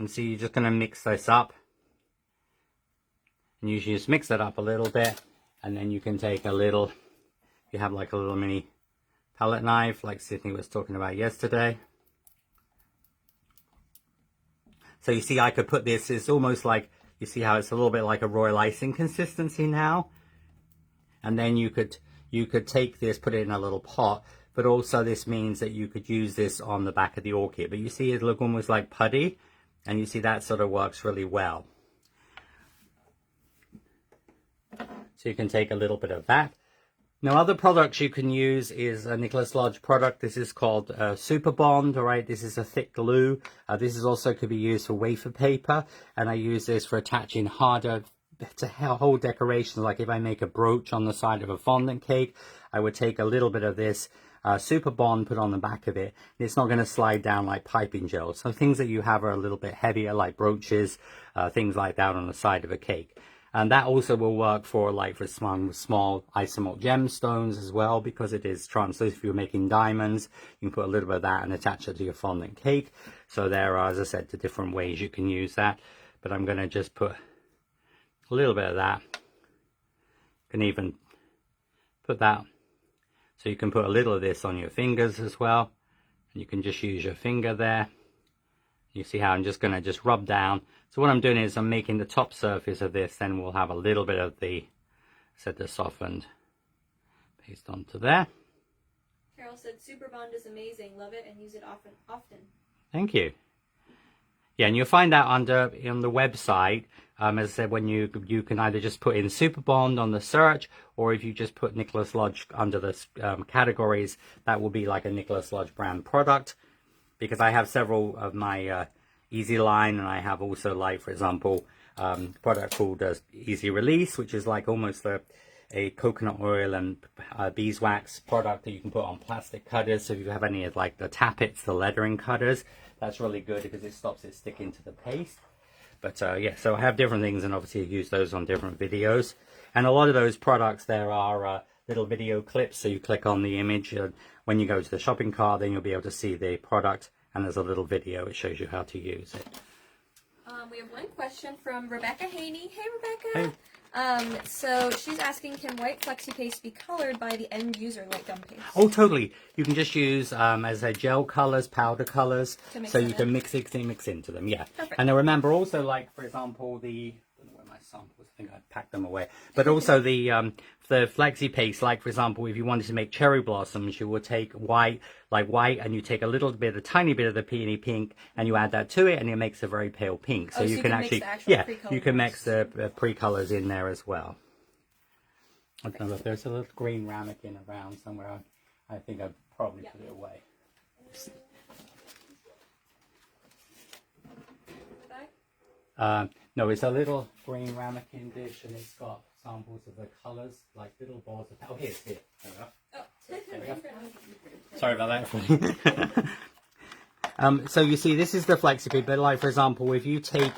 And so you're just going to mix this up. And usually just mix it up a little bit. And then you can take a little, you have like a little mini palette knife like Sidney was talking about yesterday. So you see I could put this, it's almost like, you see how it's a little bit like a royal icing consistency now. And then you could take this, put it in a little pot, but also this means that you could use this on the back of the orchid. But you see it look almost like putty, and you see that sort of works really well. So you can take a little bit of that. Now other products you can use is a Nicholas Lodge product. This is called Super Bond, all right? This is a thick glue. This is also could be used for wafer paper, and I use this for attaching harder to hold decorations. Like if I make a brooch on the side of a fondant cake, I would take a little bit of this Super Bond, put on the back of it, and it's not going to slide down like piping gel. So things that you have are a little bit heavier, like brooches, things like that on the side of a cake. And that also will work for like for small isomalt gemstones as well, because it is translucent. If you're making diamonds, you can put a little bit of that and attach it to your fondant cake. So there are, as I said, the different ways you can use that. But I'm going to just put a little bit of that. You can even put that, so you can put a little of this on your fingers as well, and you can just use your finger there. You see how I'm just going to just rub down. So what I'm doing is I'm making the top surface of this, then we'll have a little bit of the softened paste onto there. Carol said Super Bond is amazing, love it and use it often. Thank you. Yeah, and you'll find that on the website. As I said, when you can either just put in Super Bond on the search, or if you just put Nicholas Lodge under the categories, that will be like a Nicholas Lodge brand product. Because I have several of my Easy line, and I have also, like, for example, a product called Easy Release, which is like almost a coconut oil and beeswax product that you can put on plastic cutters. So if you have any of like the tappets, the lettering cutters, that's really good because it stops it sticking to the paste. But yeah, so I have different things, and obviously I use those on different videos. And a lot of those products, there are little video clips. So you click on the image, when you go to the shopping cart, then you'll be able to see the product, and there's a little video. It shows you how to use it. We have one question from Rebecca Haney. Hey, Hey. Rebecca. So she's asking, can white flexi paste be colored by the end user like gum paste? Oh, totally. You can just use as a gel colors, powder colors, so you can mix into them. Yeah. Perfect. And I remember also, like, for example, I don't know where my samples. I think I packed them away. But also the flexi paste, like for example, if you wanted to make cherry blossoms, you would take white, and you take a tiny bit of the peony pink, and you add that to it, and it makes a very pale pink. So you can actually, you can mix the pre-colors in there as well. I don't know if there's a little green ramekin around somewhere. I think I'd probably put it away. No, it's a little green ramekin dish, and it's got samples of the colours, like little balls of... Oh, here. There we go. Sorry about that. So you see, this is the flexi paste, but like for example, if you take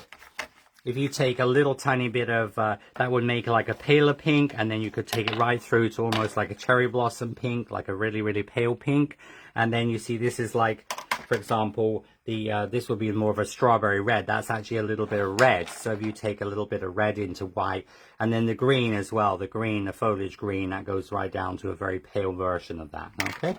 a little tiny bit of that would make like a paler pink, and then you could take it right through to almost like a cherry blossom pink, like a really, really pale pink. And then you see this is like, for example, this would be more of a strawberry red. That's actually a little bit of red. So if you take a little bit of red into white, and then the green as well, the foliage green, that goes right down to a very pale version of that. Okay.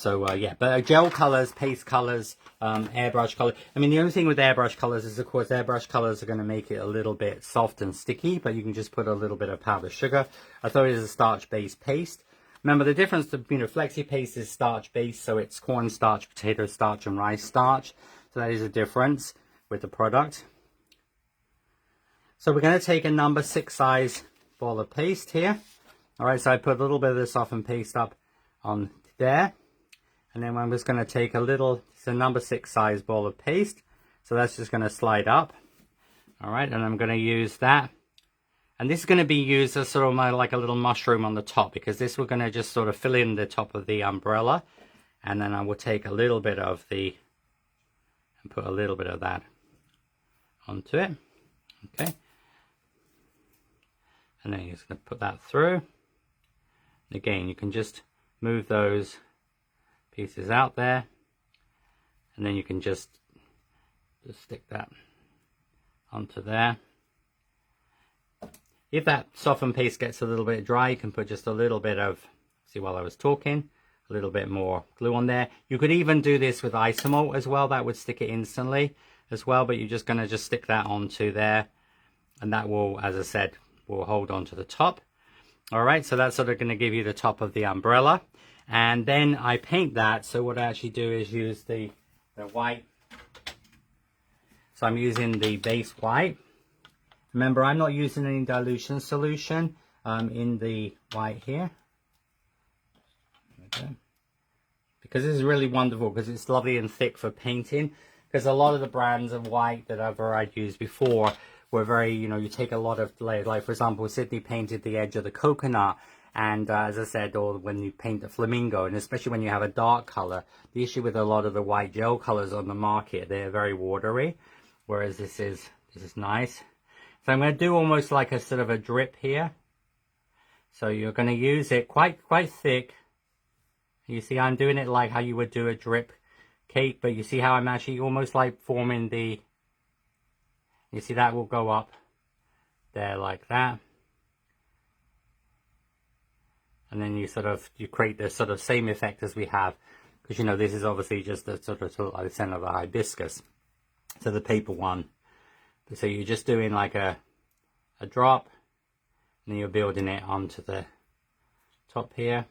So yeah, but gel colors, paste colors, airbrush color. I mean, the only thing with airbrush colors is, of course, airbrush colors are going to make it a little bit soft and sticky, but you can just put a little bit of powdered sugar. I thought it was a starch-based paste. Remember, the difference, Flexi paste is starch-based, so it's cornstarch, potato starch, and rice starch. So that is a difference with the product. So we're going to take a number 6 size ball of paste here. All right, so I put a little bit of the softened paste up on there. And then I'm just going to take it's a number 6 size ball of paste. So that's just going to slide up. All right, and I'm going to use that. And this is going to be used as sort of like a little mushroom on the top, because this we're going to just sort of fill in the top of the umbrella. And then I will take a little bit of and put a little bit of that onto it. Okay. And then you're just going to put that through. And again, you can just move those pieces out there. And then you can just stick that onto there. If that softened paste gets a little bit dry, you can put just a little bit of, see while I was talking, a little bit more glue on there. You could even do this with isomalt as well. That would stick it instantly as well, but you're just going to stick that onto there. And that will, as I said, will hold on to the top. All right, so that's sort of going to give you the top of the umbrella. And then I paint that. So what I actually do is use the white. So I'm using the base white. Remember, I'm not using any dilution solution in the white here. Okay. Because this is really wonderful, because it's lovely and thick for painting. Because a lot of the brands of white that I'd used before were very, you take a lot of layers. Like, for example, Sidney painted the edge of the coconut. And as I said, or when you paint the flamingo, and especially when you have a dark color, the issue with a lot of the white gel colors on the market, they're very watery. Whereas this is nice. So I'm going to do almost like a sort of a drip here. So you're going to use it quite thick. You see I'm doing it like how you would do a drip cake, but you see how I'm actually almost like forming you see that will go up there like that. And then you create this sort of same effect as we have, because this is obviously just a sort of like the center of a hibiscus. So the paper one. So you're just doing like a drop, and then you're building it onto the top here.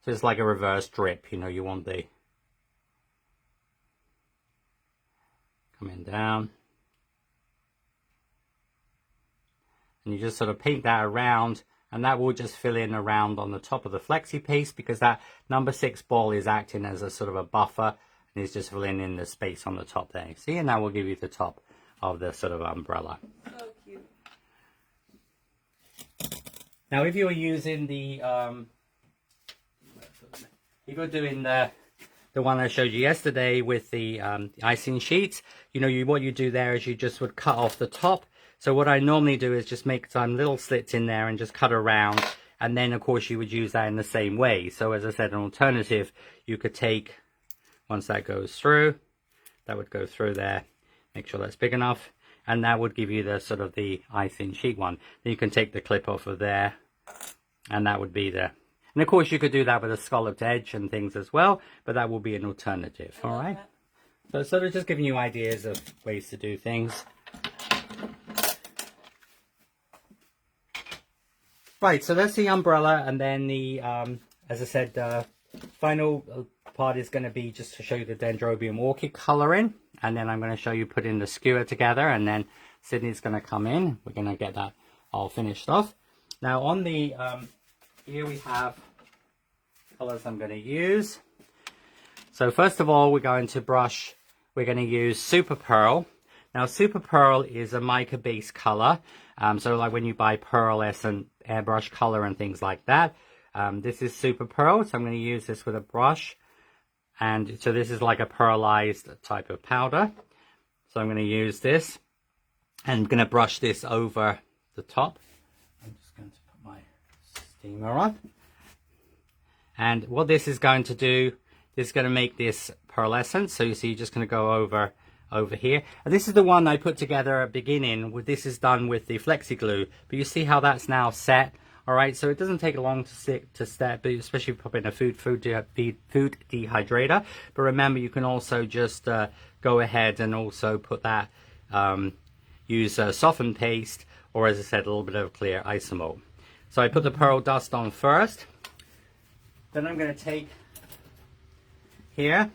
So it's like a reverse drip, you want the coming down. And you just sort of paint that around, and that will just fill in around on the top of the flexi paste, because that number 6 ball is acting as a sort of a buffer. And it's just filling in the space on the top there. See, and that will give you the top of the sort of umbrella. So cute. Now, if you're using if you're doing the one I showed you yesterday with the icing sheets, what you do there is you just would cut off the top. So what I normally do is just make some little slits in there and just cut around. And then, of course, you would use that in the same way. So as I said, an alternative, you could take, once that goes through, that would go through there. Make sure that's big enough. And that would give you the sort of the icing sheet one. Then you can take the clip off of there. And that would be the... And of course you could do that with a scalloped edge and things as well. But that will be an alternative. All right. So sort of just giving you ideas of ways to do things. Right. So that's the umbrella. And then the, as I said, final part is going to be just to show you the Dendrobium Orchid colouring, and then I'm going to show you putting the skewer together, and then Sidney's going to come in. We're going to get that all finished off. Now on the here we have colours I'm going to use. So first of all, we're going to use Super Pearl. Now Super Pearl is a mica based colour, so like when you buy Pearl Essence airbrush colour and things like that. This is Super Pearl, so I'm going to use this with a brush. And so this is like a pearlized type of powder. So I'm going to use this. And I'm going to brush this over the top. I'm just going to put my steamer on. And what this is going to do, this is going to make this pearlescent. So you see, you're just going to go over here. And this is the one I put together at the beginning. This is done with the Flexi Glue. But you see how that's now set. All right, so it doesn't take long to set, but especially if you pop in a food dehydrator. But remember, you can also just go ahead and also put that, use softened paste, or as I said, a little bit of clear isomalt. So I put the pearl dust on first. Then I'm going to take here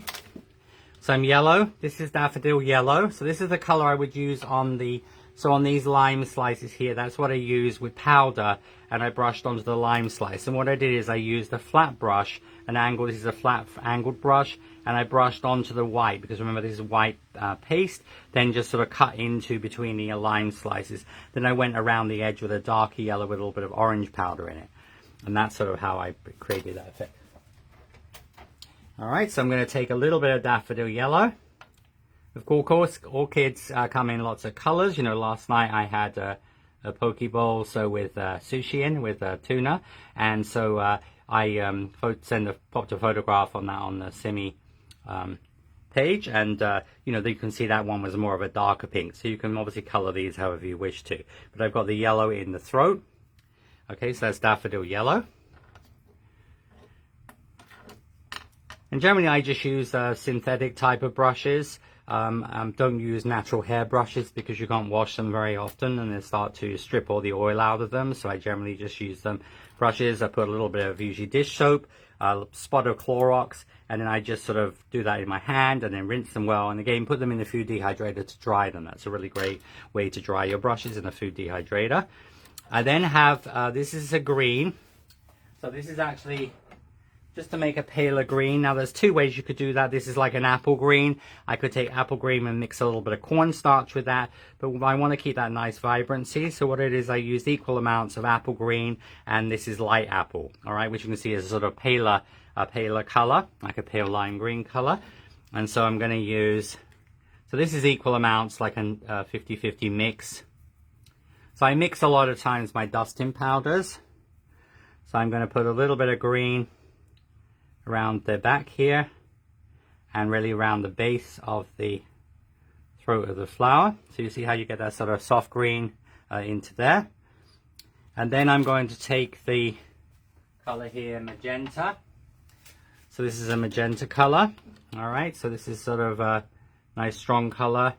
some yellow. This is Daffodil Yellow. So this is the color I would use on the, so on these lime slices here, that's what I use with powder, and I brushed onto the lime slice. And what I did is I used a flat brush, this is a flat angled brush, and I brushed onto the white, because remember this is white paste, then just sort of cut into between the lime slices. Then I went around the edge with a darker yellow with a little bit of orange powder in it. And that's sort of how I created that effect. Alright, so I'm going to take a little bit of Daffodil Yellow. Of course, orchids come in lots of colors. You know, last night I had a poke bowl with sushi in, with tuna. And so I popped a photograph on that on the Simi page. And, you know, you can see that one was more of a darker pink. So you can obviously color these however you wish to. But I've got the yellow in the throat. Okay, so that's Daffodil Yellow. And generally I just use synthetic type of brushes. Don't use natural hair brushes because you can't wash them very often and they start to strip all the oil out of them. So I generally just use them brushes. I put a little bit of usually dish soap, a spot of Clorox, and then I just sort of do that in my hand and then rinse them well. And again, put them in the food dehydrator to dry them. That's a really great way to dry your brushes in a food dehydrator. I then have, this is a green. So this is actually just to make a paler green. Now there's two ways you could do that. This is like an apple green. I could take apple green and mix a little bit of cornstarch with that, but I want to keep that nice vibrancy. So what it is, I use equal amounts of apple green, and this is light apple, all right, which you can see is a sort of paler color, like a pale lime green color. And so I'm going to use, so this is equal amounts, like a 50-50 mix. So I mix a lot of times my dusting powders. So I'm going to put a little bit of green around the back here and really around the base of the throat of the flower. So you see how you get that sort of soft green into there. And then I'm going to take the color here, Magenta. So this is a magenta color. All right, so this is sort of a nice strong color.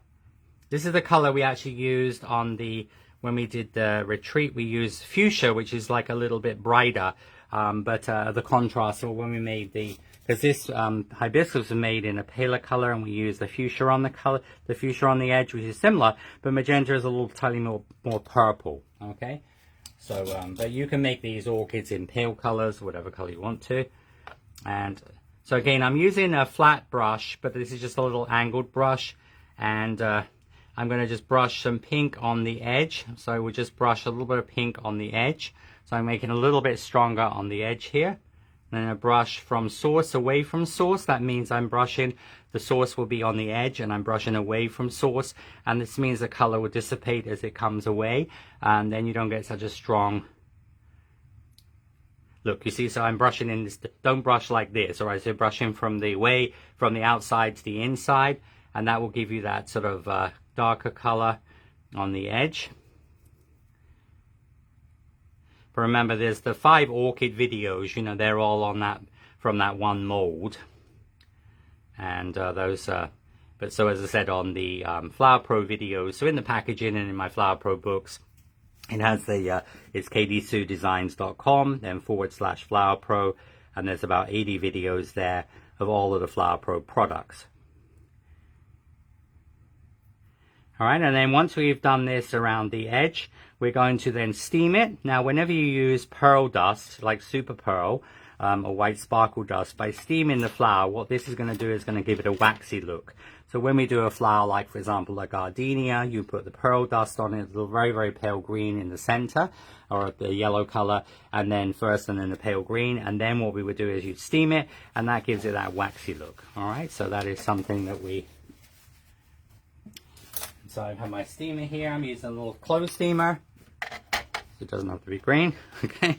This is the color we actually used on the, when we did the retreat, we used fuchsia, which is like a little bit brighter. But the contrast, or when we made because this hibiscus was made in a paler color, and we used the fuchsia on the fuchsia on the edge, which is similar, but magenta is a little tiny more purple. Okay, so but you can make these orchids in pale colors, whatever color you want to. And so again, I'm using a flat brush, but this is just a little angled brush, and I'm going to just brush some pink on the edge. So we'll just brush a little bit of pink on the edge. So I'm making a little bit stronger on the edge here. And then a brush from source away from source. That means I'm brushing, the source will be on the edge and I'm brushing away from source. And this means the color will dissipate as it comes away. And then you don't get such a strong look. You see, so I'm brushing in this, don't brush like this, all right? So brushing from the outside to the inside. And that will give you that sort of darker color on the edge. But remember, there's the 5 orchid videos, you know, they're all on that, from that one mold. And those, but so as I said, on the Flower Pro videos, so in the packaging and in my Flower Pro books, it has the, it's kdsuedesigns.com, then /Flower Pro, and there's about 80 videos there of all of the Flower Pro products. All right, and then once we've done this around the edge, we're going to then steam it. Now, whenever you use pearl dust, like super pearl or white sparkle dust, by steaming the flower, what this is going to do is going to give it a waxy look. So when we do a flower, like for example, a gardenia, you put the pearl dust on it, a very, very pale green in the center, or the yellow color, and then first and then the pale green. And then what we would do is you'd steam it, and that gives it that waxy look. All right, so that is something that we... So I have my steamer here. I'm using a little clothes steamer. It doesn't have to be green, okay?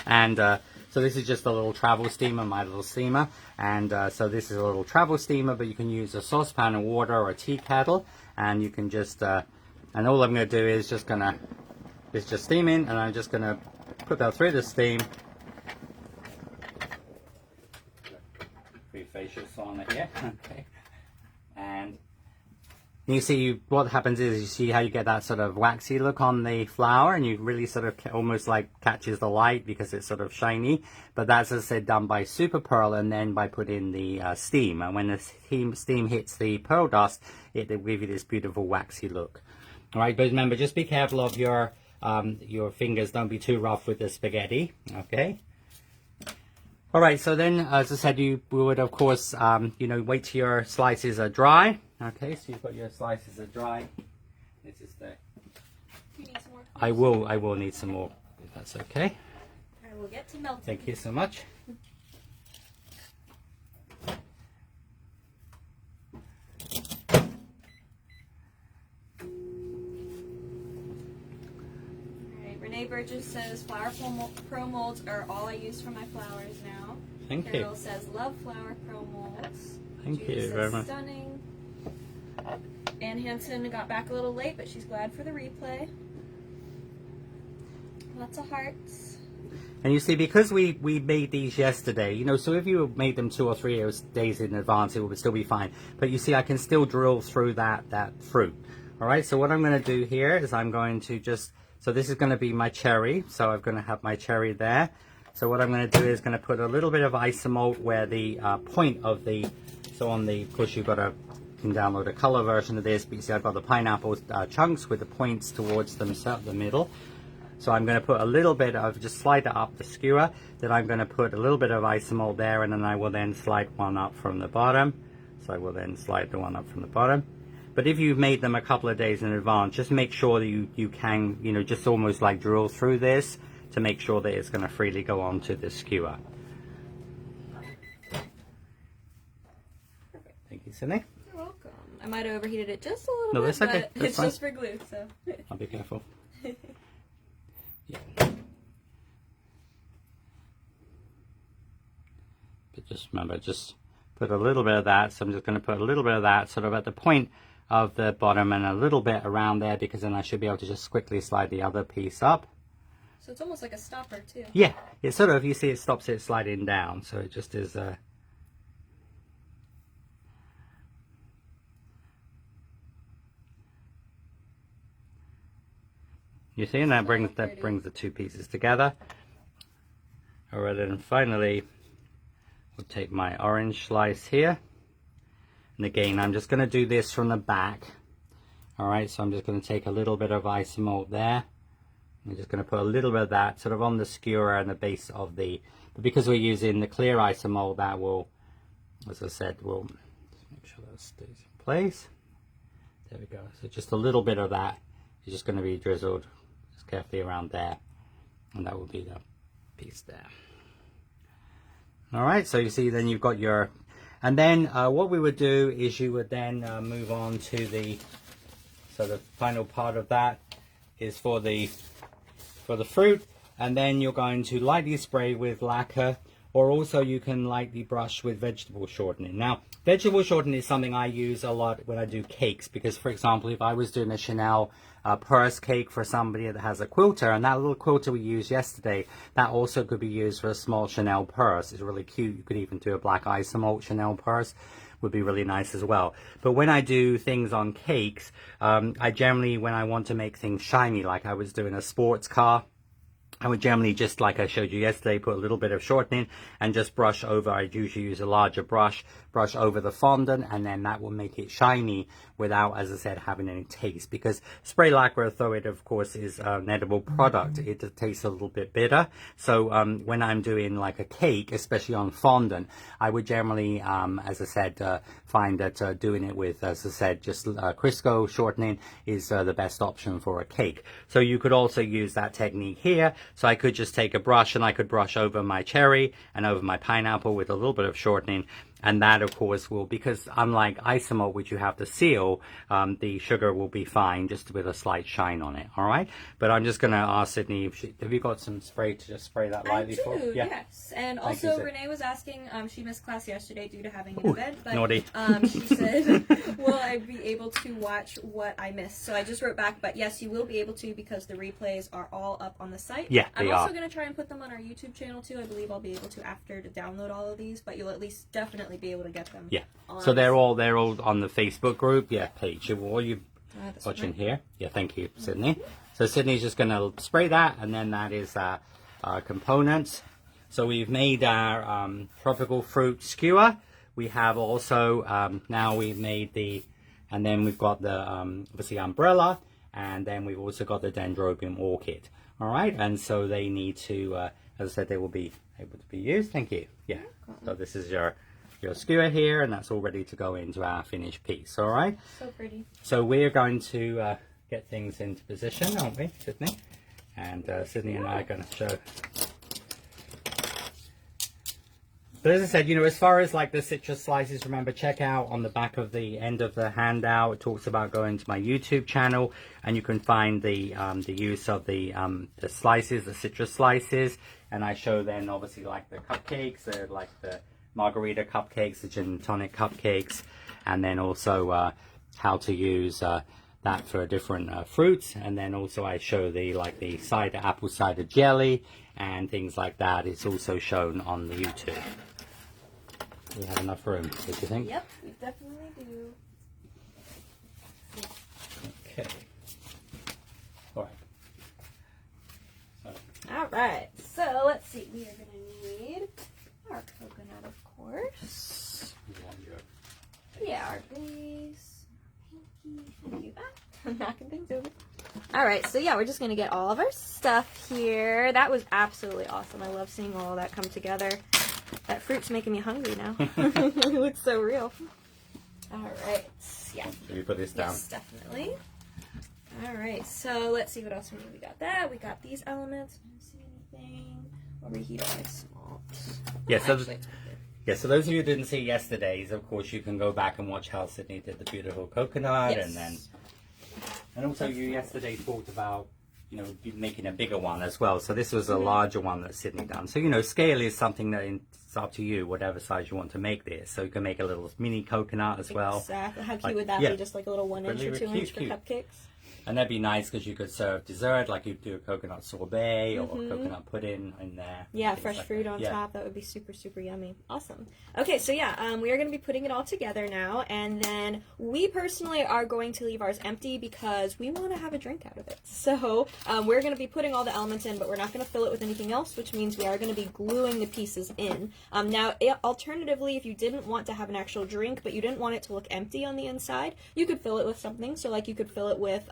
And so this is just a little travel steamer, my little steamer. And so this is a little travel steamer, but you can use a saucepan of water or a tea kettle. And you can just, and all I'm going to do is just steaming, and I'm just going to put that through the steam. Three facials on here. Okay. And you see what happens is you see how you get that sort of waxy look on the flower, and you really sort of almost like catches the light because it's sort of shiny. But that's, as I said, done by super pearl and then by putting the steam. And when the steam hits the pearl dust, it will give you this beautiful waxy look. All right, but remember, just be careful of your fingers. Don't be too rough with the spaghetti. Okay. All right, so then, as I said, we would, of course, you know, wait till your slices are dry. Okay, so you've got your slices are dry. This is the... You need some more? I will need some more, if that's okay. I will get to melting. Thank you so much. Renee Burgess says flower pro molds are all I use for my flowers now. Thank you. Carol says love flower pro molds. Thank Judy you says, very much. Stunning. Ann Hansen got back a little late, but she's glad for the replay. Lots of hearts. And you see, because we made these yesterday, you know, so if you made them 2 or 3 days in advance, it would still be fine. But you see, I can still drill through that fruit. All right, so what I'm going to do here is I'm going to just... So this is going to be my cherry. So I'm going to have my cherry there. So what I'm going to do is going to put a little bit of isomalt where the point of the... So on the... Of course, you've got to... You can download a color version of this. But you see, I've got the pineapple chunks with the points towards themselves, the middle. So I'm going to put a little bit of... Just slide it up the skewer. Then I'm going to put a little bit of isomalt there. And then I will then slide one up from the bottom. So I will then slide the one up from the bottom. But if you've made them a couple of days in advance, just make sure that you can, you know, just almost like drill through this to make sure that it's going to freely go onto the skewer. Perfect. Thank you, Sidney. You're welcome. I might have overheated it just a little No, bit, that's okay. but That's it's fine. just for glue, so. I'll be careful. Yeah. But just remember, just put a little bit of that. So I'm just going to put a little bit of that sort of at the point of the bottom and a little bit around there, because then I should be able to just quickly slide the other piece up. So it's almost like a stopper too. Yeah, it's sort of, you see, it stops it sliding down. So it just is... You see, and that brings the two pieces together. All right, and finally, we'll take my orange slice here. And again, I'm just going to do this from the back. All right, so I'm just going to take a little bit of isomalt there. I'm just going to put a little bit of that sort of on the skewer and the base of the... But because we're using the clear isomalt, that will, as I said, will just make sure that stays in place. There we go. So just a little bit of that is just going to be drizzled just carefully around there. And that will be the piece there. All right, so you see then you've got your... And then what we would do is you would then move on to the... So the final part of that is for the fruit. And then you're going to lightly spray with lacquer, or also you can lightly brush with vegetable shortening. Now, vegetable shortening is something I use a lot when I do cakes, because, for example, if I was doing a Chanel purse cake for somebody that has a quilter, and that little quilter we used yesterday, that also could be used for a small Chanel purse. It's really cute. You could even do a black isomalt Chanel purse. Would be really nice as well. But when I do things on cakes, I generally, when I want to make things shiny, like I was doing a sports car, I would generally, just like I showed you yesterday, put a little bit of shortening and just brush over. I usually use a larger brush over the fondant, and then that will make it shiny without, as I said, having any taste. Because spray lacquer, though it of course is an edible product, it tastes a little bit bitter. So when I'm doing like a cake, especially on fondant, I would generally, as I said, find that doing it with, as I said, just Crisco shortening is the best option for a cake. So you could also use that technique here. So I could just take a brush and I could brush over my cherry and over my pineapple with a little bit of shortening, And that, of course, will, because unlike isomalt, which you have to seal, the sugar will be fine just with a slight shine on it, all right? But I'm just going to ask Sydney, if have you got some spray to just spray that lightly for? Yeah. Yes. And also, Renee was asking, she missed class yesterday due to having an event, but naughty. She said, will I be able to watch what I missed? So I just wrote back, but yes, you will be able to, because the replays are all up on the site. Yeah, they I'm are. also going to try and put them on our YouTube channel too. I believe I'll be able to after to download all of these, but you'll at least definitely be able to get them. Yeah. So they're all on the Facebook group, page. All you watching here. Yeah, thank you, Sydney. So Sydney's just going to spray that, and then that is our components. So we've made our tropical fruit skewer. We have also now we've made and then we've got the obviously umbrella, and then we've also got the Dendrobium orchid. All right, and so they need to, as I said, they will be able to be used. Thank you. Yeah. So this is your skewer here, and that's all ready to go into our finished piece. All right. So pretty. So we're going to get things into position, aren't we, Sydney? And Sydney and I are going to show. But as I said, as far as like the citrus slices, remember, check out on the back of the end of the handout. It talks about going to my YouTube channel, and you can find the use of the slices, the citrus slices, and I show then obviously like the cupcakes, like the margarita cupcakes, the gin and tonic cupcakes, and then also how to use that for different fruits, and then also I show the apple cider jelly and things like that. It's also shown on the YouTube. We have enough room, what do you think? Yep, we definitely do. Okay. All right. All right. So let's see. We are going to need our coconut, of course. Yeah, our base. Thank you. I'm knocking things over. All right. So yeah, we're just going to get all of our stuff here. That was absolutely awesome. I love seeing all that come together. That fruit's making me hungry now. It looks so real. All right. Yeah. Can you put this down? Yes, definitely. All right. So let's see what else we need. We got that. We got these elements. I don't see anything. Or reheat ice malt. So those of you who didn't see yesterday's, of course, you can go back and watch how Sydney did the beautiful coconut, and also you yesterday talked about making a bigger one as well. So this was a larger one that Sydney done. So scale is something that it's up to you, whatever size you want to make this. So you can make a little mini coconut as well. Exactly. How cute would that be? Just like a little 1 inch or 2 inch for cupcakes. And that'd be nice because you could serve dessert, like you do a coconut sorbet or coconut pudding in there. Yeah, fresh fruit on top. That would be super, super yummy. Awesome. Okay, so yeah, we are going to be putting it all together now. And then we personally are going to leave ours empty because we want to have a drink out of it. So we're going to be putting all the elements in, but we're not going to fill it with anything else, which means we are going to be gluing the pieces in. Now, alternatively, if you didn't want to have an actual drink, but you didn't want it to look empty on the inside, you could fill it with something. So like you could fill it with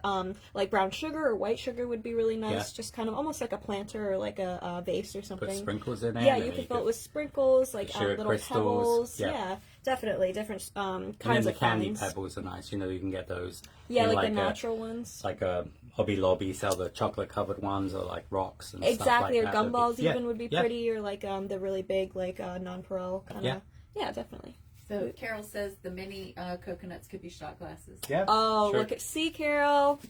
like brown sugar or white sugar would be really nice. Just kind of almost like a planter or like a vase or something. Put sprinkles in it. Yeah, you could fill it with sprinkles, like little crystals. pebbles. Yeah, definitely. Different kinds and the of candy pebbles are nice. You can get those. Yeah, like the natural ones. Like a Hobby Lobby sell the chocolate covered ones, or like rocks and stuff like or that. gumballs even would be pretty, or like the really big like nonpareil kind of. Yeah, definitely. So Carol says the mini coconuts could be shot glasses. Yeah. Oh, look at Carol.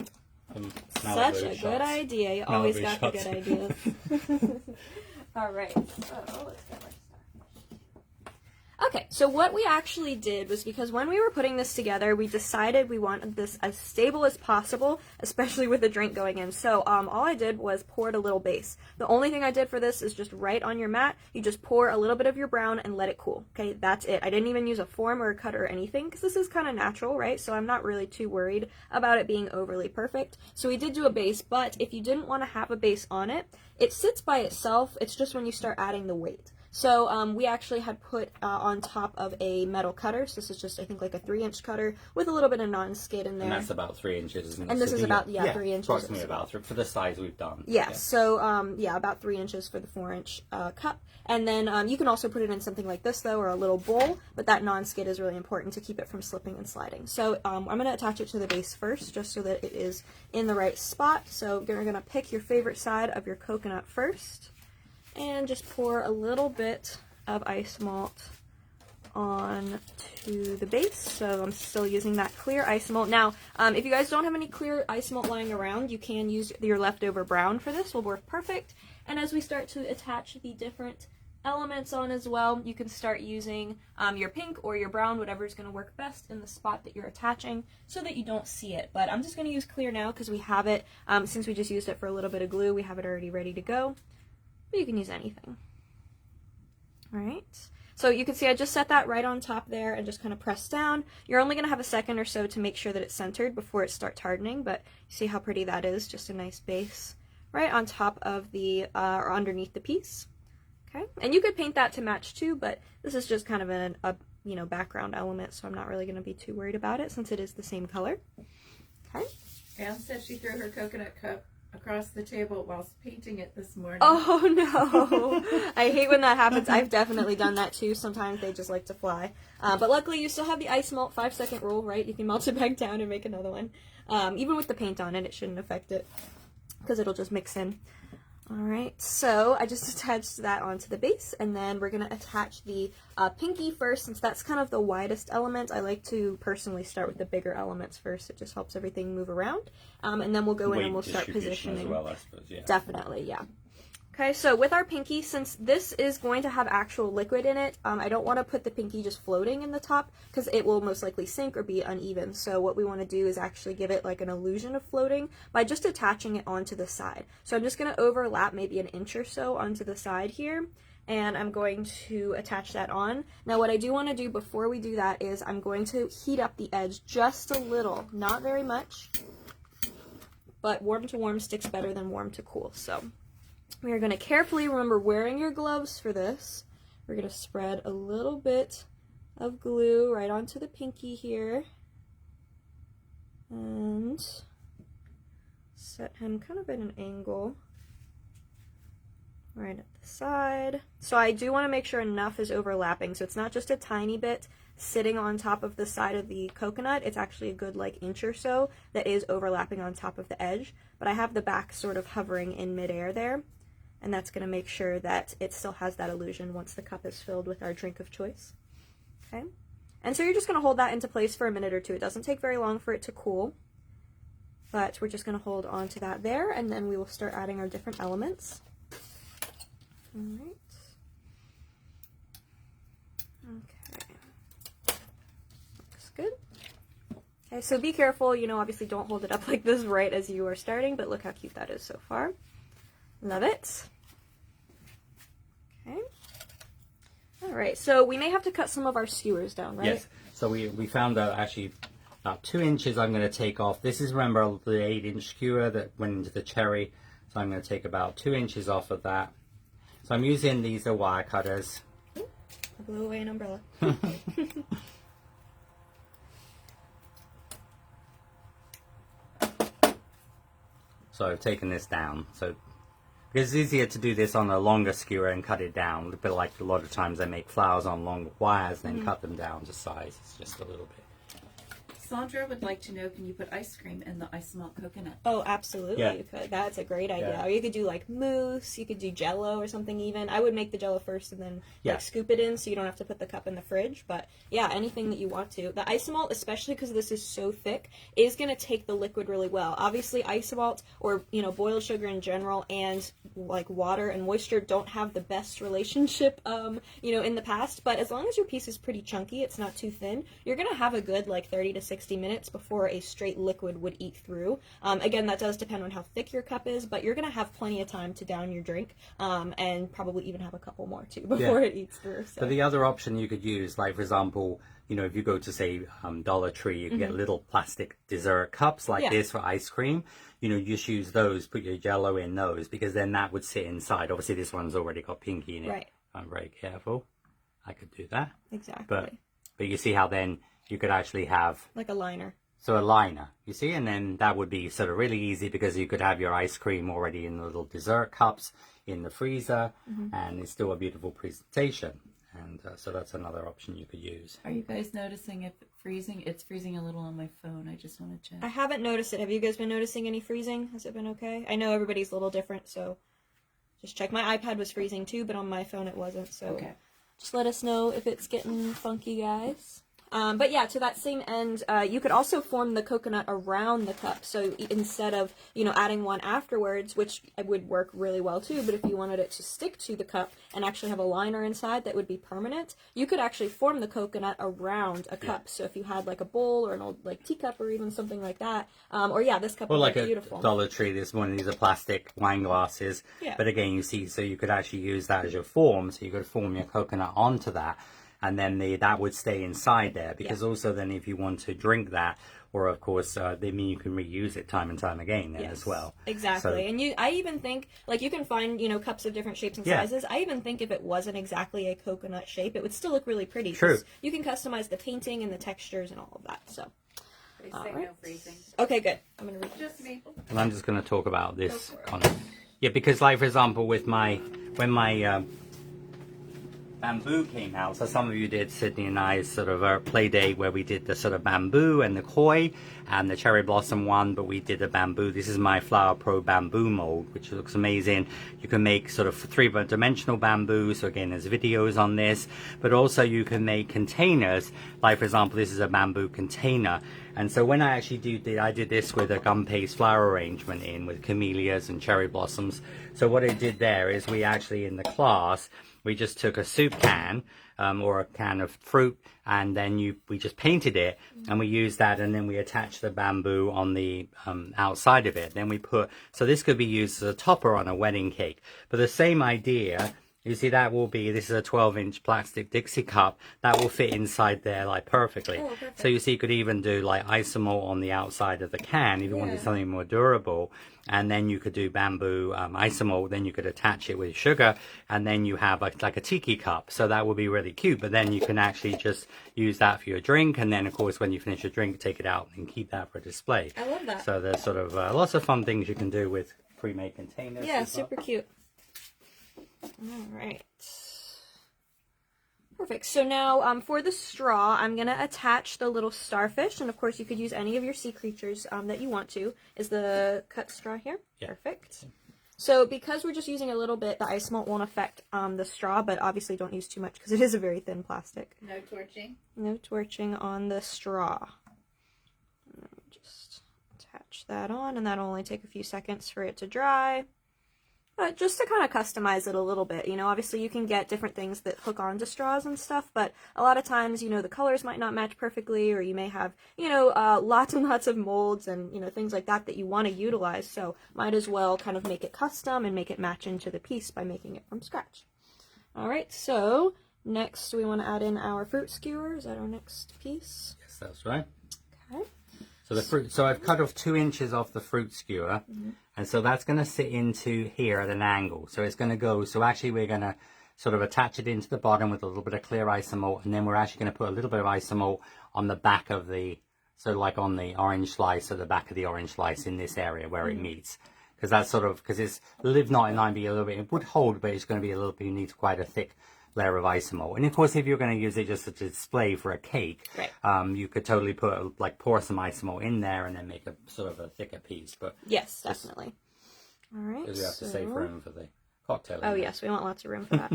Such a good idea. You always got the good ideas. All right. So let's get our stuff. Okay, so what we actually did was, because when we were putting this together, we decided we wanted this as stable as possible, especially with the drink going in. So all I did was poured a little base. The only thing I did for this is just right on your mat, you just pour a little bit of your brown and let it cool. Okay, that's it. I didn't even use a form or a cutter or anything, because this is kind of natural, right? So I'm not really too worried about it being overly perfect. So we did do a base, but if you didn't want to have a base on it, it sits by itself. It's just when you start adding the weight. So we actually had put on top of a metal cutter. So this is just, I think, like a 3-inch cutter with a little bit of non-skid in there. And that's about 3 inches, isn't it? And this is about 3 inches. Approximately about for the size we've done. Yeah. So about 3 inches for the 4-inch cup. And then you can also put it in something like this though, or a little bowl. But that non-skid is really important to keep it from slipping and sliding. So I'm going to attach it to the base first, just so that it is in the right spot. So you're going to pick your favorite side of your coconut first. And just pour a little bit of ice malt on to the base. So I'm still using that clear isomalt. Now, if you guys don't have any clear isomalt lying around, you can use your leftover brown for this. Will work perfect. And as we start to attach the different elements on as well, you can start using your pink or your brown, whatever is going to work best in the spot that you're attaching so that you don't see it. But I'm just going to use clear now because we have it, since we just used it for a little bit of glue, we have it already ready to go. But you can use anything. Alright, so you can see I just set that right on top there and just kind of press down. You're only going to have a second or so to make sure that it's centered before it starts hardening, but you see how pretty that is, just a nice base right on top of the, or underneath the piece. Okay, and you could paint that to match too, but this is just kind of a you know, background element, so I'm not really going to be too worried about it since it is the same color. Okay. Anne said she threw her coconut cup across the table whilst painting it this morning. Oh no! I hate when that happens. I've definitely done that too. Sometimes they just like to fly. But luckily you still have the ice melt 5-second rule, right? You can melt it back down and make another one. Even with the paint on it, it shouldn't affect it because it'll just mix in. Alright, so I just attached that onto the base, and then we're going to attach the pinky first, since that's kind of the widest element. I like to personally start with the bigger elements first. It just helps everything move around. And then we'll go in and we'll start positioning. As well, I suppose, yeah. Definitely, yeah. Okay, so with our pinky, since this is going to have actual liquid in it, I don't want to put the pinky just floating in the top because it will most likely sink or be uneven. So what we want to do is actually give it like an illusion of floating by just attaching it onto the side. So I'm just going to overlap maybe an inch or so onto the side here, and I'm going to attach that on. Now what I do want to do before we do that is I'm going to heat up the edge just a little, not very much, but warm to warm sticks better than warm to cool. So we are going to carefully, remember wearing your gloves for this, we're going to spread a little bit of glue right onto the pinky here and set him kind of at an angle right at the side. So I do want to make sure enough is overlapping, so it's not just a tiny bit sitting on top of the side of the coconut. It's actually a good like inch or so that is overlapping on top of the edge, but I have the back sort of hovering in midair there. And that's going to make sure that it still has that illusion once the cup is filled with our drink of choice. Okay? And so you're just going to hold that into place for a minute or two. It doesn't take very long for it to cool. But we're just going to hold on to that there, and then we will start adding our different elements. Alright. Okay. Looks good. Okay, so be careful, you know, obviously don't hold it up like this right as you are starting, but look how cute that is so far. Love it. Okay. Alright, so we may have to cut some of our skewers down, right? Yes. So we found actually about 2 inches I'm going to take off. This is, remember, the 8-inch skewer that went into the cherry. So I'm going to take about 2 inches off of that. So I'm using these wire cutters. I blew away an umbrella. So I've taken this down. So because it's easier to do this on a longer skewer and cut it down. A bit like a lot of times I make flowers on long wires, then cut them down to size. It's just a little bit. Sandra would like to know, can you put ice cream in the ice melt coconut? Oh, absolutely, Yeah. you could. That's a great idea. Yeah. Or you could do like mousse, you could do jello or something even. I would make the jello first and then Yeah. like scoop it in so you don't have to put the cup in the fridge. But yeah, anything that you want to. The isomalt, especially because this is so thick, is going to take the liquid really well. Obviously, isomalt or, you know, boiled sugar in general and like water and moisture don't have the best relationship, you know, in the past. But as long as your piece is pretty chunky, it's not too thin, you're going to have a good like 30 to 60 minutes before a straight liquid would eat through. Again, that does depend on how thick your cup is, but you're going to have plenty of time to down your drink, and probably even have a couple more too before it eats through. So. But the other option you could use, like for example, you know, if you go to say Dollar Tree, you can get little plastic dessert cups like this for ice cream. You know, you just use those, put your jello in those, because then that would sit inside. Obviously, this one's already got pinky in it. Right. I'm very careful. I could do that. Exactly. But you see how then you could actually have like a liner. So a liner, you see, and then that would be sort of really easy because you could have your ice cream already in the little dessert cups in the freezer, and it's still a beautiful presentation. And so that's another option you could use. Are you guys noticing if it's freezing? It's freezing a little on my phone. I just want to check. I haven't noticed it. Have you guys been noticing any freezing? Has it been okay? I know everybody's a little different, so just check. My iPad was freezing too, but on my phone it wasn't. So Okay. Just let us know if it's getting funky, guys. But yeah, to that same end, you could also form the coconut around the cup. So instead of, you know, adding one afterwards, which would work really well too, but if you wanted it to stick to the cup and actually have a liner inside that would be permanent, you could actually form the coconut around a cup. So if you had like a bowl or an old like teacup or even something like that, or yeah, this cup would like be a beautiful. Dollar Tree, this one, these are plastic wine glasses. Yeah. But again, you see, so you could actually use that as your form. So you could form your coconut onto that. And then that would stay inside there, because also then if you want to drink that, or of course, they mean you can reuse it time and time again then as well. Exactly. So, and I even think, like, you can find, you know, cups of different shapes and sizes. I even think if it wasn't exactly a coconut shape, it would still look really pretty. True. You can customize the painting and the textures and all of that, so. They say no freezing. Okay, good. I'm going to read Just me. and I'm just going to talk about this. Because like, for example, with when my bamboo came out, so some of you did Sydney and I's sort of a play date where we did the sort of bamboo and the koi and the cherry blossom one, but we did the bamboo. This is my Flower Pro bamboo mold, which looks amazing. You can make sort of three-dimensional bamboo, so again there's videos on this, but also you can make containers. Like for example, this is a bamboo container, and so when I actually I did this with a gum paste flower arrangement in with camellias and cherry blossoms. So what I did there is we actually in the class, we just took a soup can or a can of fruit, and then we just painted it, and we used that, and then we attached the bamboo on the outside of it. Then we so this could be used as a topper on a wedding cake. But the same idea, you see, this is a 12-inch plastic Dixie cup that will fit inside there like perfectly. Oh, perfect. So you see, you could even do like isomalt on the outside of the can if you wanted something more durable. And then you could do bamboo isomalt, then you could attach it with sugar, and then you have like a tiki cup. So that would be really cute. But then you can actually just use that for your drink, and then of course when you finish your drink, take it out and keep that for display. I love that. So there's sort of lots of fun things you can do with pre-made containers. Yeah, super cute. All right. Perfect. So now for the straw, I'm going to attach the little starfish, and of course you could use any of your sea creatures that you want to. Is the cut straw here? Yeah. Perfect. So because we're just using a little bit, the ice melt won't affect the straw, but obviously don't use too much because it is a very thin plastic. No torching. No torching on the straw. Just attach that on, and that'll only take a few seconds for it to dry. But just to kind of customize it a little bit, you know, obviously you can get different things that hook onto straws and stuff, but a lot of times, you know, the colors might not match perfectly, or you may have, you know, lots and lots of molds and, you know, things like that you want to utilize, so might as well kind of make it custom and make it match into the piece by making it from scratch. Alright, so next we want to add in our fruit skewer. Is that our next piece? Yes, that's right. Okay. So the fruit, so I've cut off 2 inches off the fruit skewer, and so that's going to sit into here at an angle. So it's going to go, so actually we're going to sort of attach it into the bottom with a little bit of clear isomalt, and then we're actually going to put a little bit of isomalt on the back of so like on the orange slice, or the back of the orange slice in this area where it meets. Because that's sort of, because it's live not in line, be a little bit, it would hold, but it's going to be a little bit, you need quite a thick layer of isomalt. And of course, if you're going to use it just as a display for a cake, you could totally pour some isomalt in there and then make a sort of a thicker piece. But yes, definitely. All right. because we have to save room for the cocktail. Oh yes, we want lots of room for that.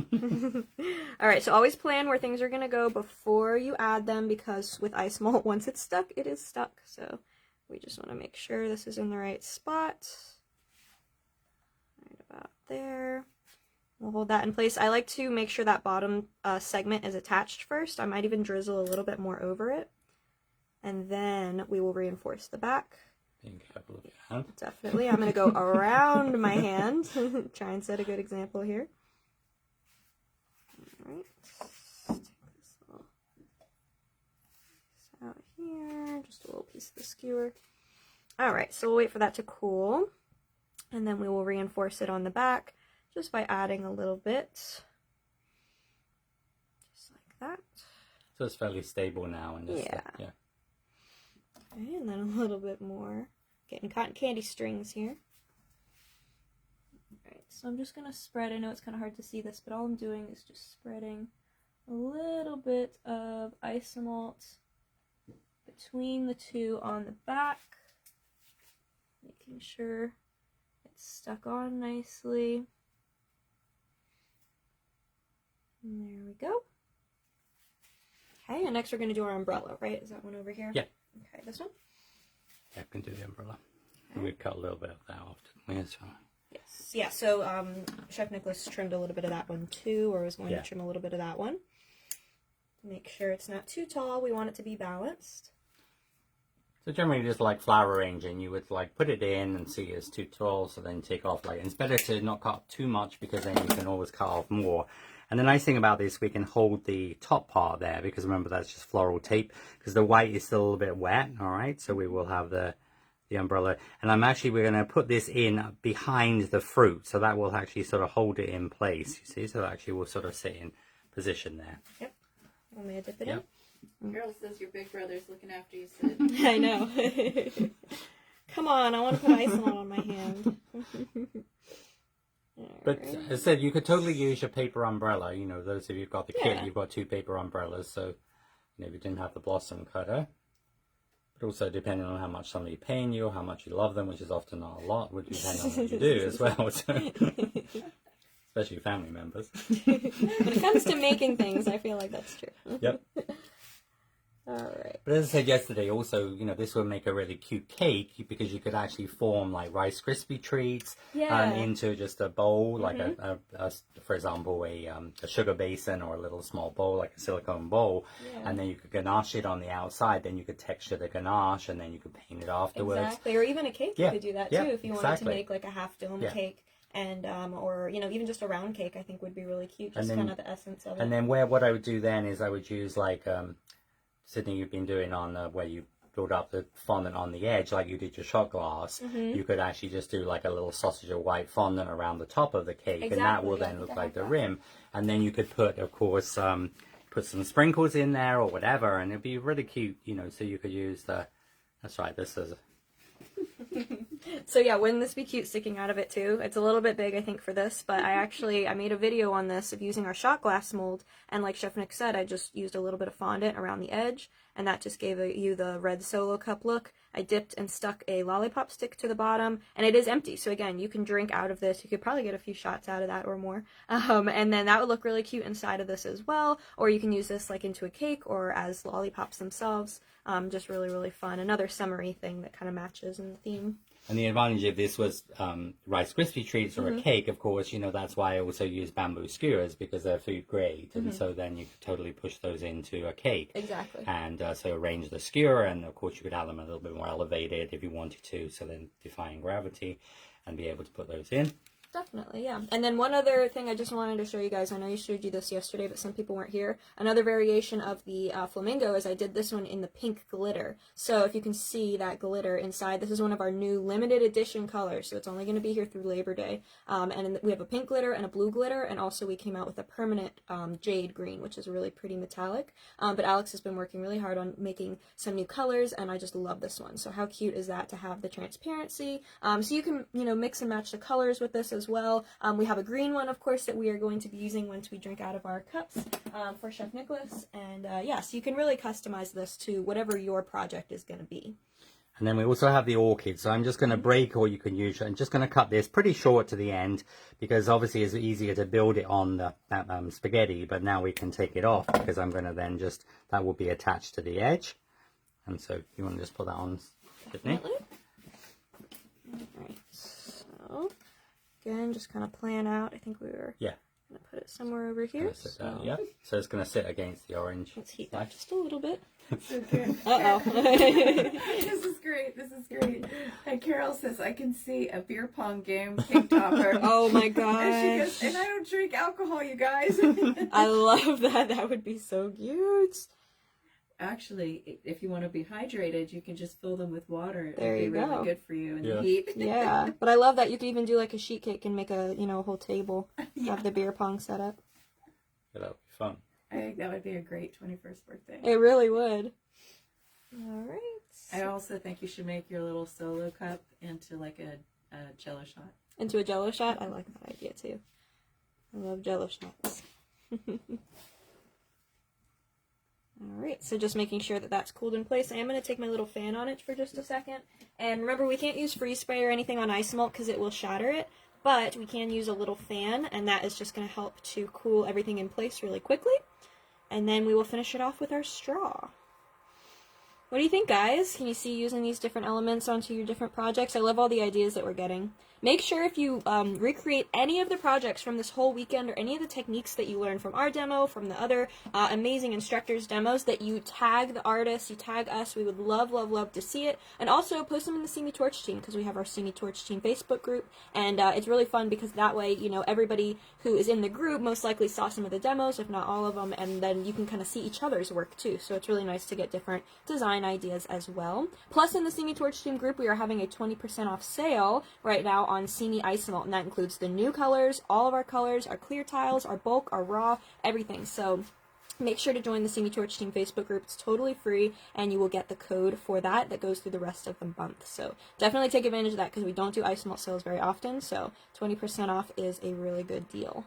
All right, so always plan where things are going to go before you add them, because with ice malt, once it's stuck, it is stuck. So we just want to make sure this is in the right spot. Right about there. We'll hold that in place. I like to make sure that bottom segment is attached first. I might even drizzle a little bit more over it. And then we will reinforce the back. Being careful of your hand. Definitely. I'm going to go around my hand. Try and set a good example here. Alright. Take this little piece out here. Just a little piece of the skewer. Alright, so we'll wait for that to cool. And then we will reinforce it on the back just by adding a little bit. Just like that. So it's fairly stable now. And just, yeah. Yeah. Okay, and then a little bit more. Getting cotton candy strings here. Alright, so I'm just going to spread. I know it's kind of hard to see this, but all I'm doing is just spreading a little bit of isomalt between the two on the back. Making sure it's stuck on nicely. And there we go. Okay, and next we're going to do our umbrella, right? Is that one over here? Yeah. Okay, this one? Yeah, I can do the umbrella. We cut a little bit of that off, didn't we, as well? Yes. Yeah, so Chef Nicholas trimmed a little bit of that one too, or was going to trim a little bit of that one. Make sure it's not too tall. We want it to be balanced. So generally, just like flower arranging, you would like put it in and see it's too tall, so then take off. Like, it's better to not cut too much because then you can always cut off more. And the nice thing about this, we can hold the top part there because remember that's just floral tape because the white is still a little bit wet. All right, so we will have the umbrella, and we're going to put this in behind the fruit, so that will actually sort of hold it in place. You see, so that actually will sort of sit in position there. Yep. Want me to dip it in? Carol says your big brother's looking after you, Sid. I know. Come on, I want to put icing on my hand. But as I said, you could totally use your paper umbrella. You know, those of you who've got the kit, you've got 2 paper umbrellas. So, you know, if you didn't have the blossom cutter, but also depending on how much somebody paying you, or how much you love them, which is often not a lot, would depend on what you do as well. So. Especially family members. When it comes to making things, I feel like that's true. Yep. All right. But as I said yesterday, also, you know, this would make a really cute cake because you could actually form like Rice Krispie treats into just a bowl, like for example, a sugar basin or a little small bowl, like a silicone bowl, and then you could ganache it on the outside. Then you could texture the ganache, and then you could paint it afterwards. Exactly, or even a cake. You could do that too if you wanted to make like a half dome cake. And or you know, even just a round cake I think would be really cute, just kind of the essence of it. And then what I would do then is I would use like Sidney, you've been doing on where you build up the fondant on the edge like you did your shot glass. You could actually just do like a little sausage of white fondant around the top of the cake, and that will then look like the rim. And then you could put, of course, put some sprinkles in there or whatever, and it'd be really cute, you know. So you could use that's right, this is So yeah, wouldn't this be cute sticking out of it too? It's a little bit big, I think, for this, but I made a video on this of using our shot glass mold, and like Chef Nick said, I just used a little bit of fondant around the edge, and that just gave you the red solo cup look. I dipped and stuck a lollipop stick to the bottom, and it is empty, so again, you can drink out of this. You could probably get a few shots out of that or more, and then that would look really cute inside of this as well, or you can use this like into a cake or as lollipops themselves. Just really, really fun. Another summery thing that kind of matches in the theme. And the advantage if this was Rice Krispie treats or a cake, of course, you know, that's why I also use bamboo skewers because they're food grade. And so then you could totally push those into a cake. Exactly. And so arrange the skewer, and of course you could have them a little bit more elevated if you wanted to. So then defying gravity and be able to put those in. Definitely, yeah. And then one other thing I just wanted to show you guys, I know you showed you this yesterday, but some people weren't here. Another variation of the flamingo is I did this one in the pink glitter. So if you can see that glitter inside, this is one of our new limited edition colors, so it's only going to be here through Labor Day. And we have a pink glitter and a blue glitter, and also we came out with a permanent jade green, which is a really pretty metallic. But Alex has been working really hard on making some new colors, and I just love this one. So how cute is that to have the transparency? So you can, you know, mix and match the colors with this as well. We have a green one, of course, that we are going to be using once we drink out of our cups for Chef Nicholas. And yeah, so you can really customize this to whatever your project is going to be. And then we also have the orchid. So I'm just going to break, or you can use it. I'm just going to cut this pretty short to the end because obviously it's easier to build it on the spaghetti. But now we can take it off because I'm going to then that will be attached to the edge. And so you want to just put that on, Sidney? Alright, so again, just kind of plan out. I think we were going to put it somewhere over here. So it's going to sit against the orange. Let's heat that just a little bit. Okay. Uh-oh. This is great. This is great. And Carol says, I can see a beer pong game cake topper. Oh my god. And she goes, and I don't drink alcohol, you guys. I love that. That would be so cute. Actually, if you want to be hydrated, you can just fill them with water. There It'd be you really go. good for you in the heat. Yeah, but I love that you could even do like a sheet cake and make a whole table of the beer pong setup. Yeah, that would be fun. I think that would be a great 21st birthday. It really would. All right. I also think you should make your little solo cup into like a Jello shot. Into a Jello shot? I like that idea too. I love Jello shots. Alright, so just making sure that that's cooled in place. I am going to take my little fan on it for just a second. And remember, we can't use freeze spray or anything on ice melt because it will shatter it. But we can use a little fan, and that is just going to help to cool everything in place really quickly. And then we will finish it off with our straw. What do you think, guys? Can you see using these different elements onto your different projects? I love all the ideas that we're getting. Make sure if you recreate any of the projects from this whole weekend or any of the techniques that you learned from our demo, from the other amazing instructors' demos, that you tag the artists, you tag us. We would love, love, love to see it. And also post them in the Simi Torch team, because we have our Simi Torch team Facebook group. And it's really fun because that way, you know, everybody who is in the group most likely saw some of the demos, if not all of them, and then you can kind of see each other's work too. So it's really nice to get different design ideas as well. Plus, in the Simi Torch team group, we are having a 20% off sale right now on Simi Ice Melt, and that includes the new colors, all of our colors, our clear tiles, our bulk, our raw, everything. So make sure to join the Simi Torch team Facebook group. It's totally free, and you will get the code for that goes through the rest of the month. So definitely take advantage of that, because we don't do ice melt sales very often, so 20% off is a really good deal.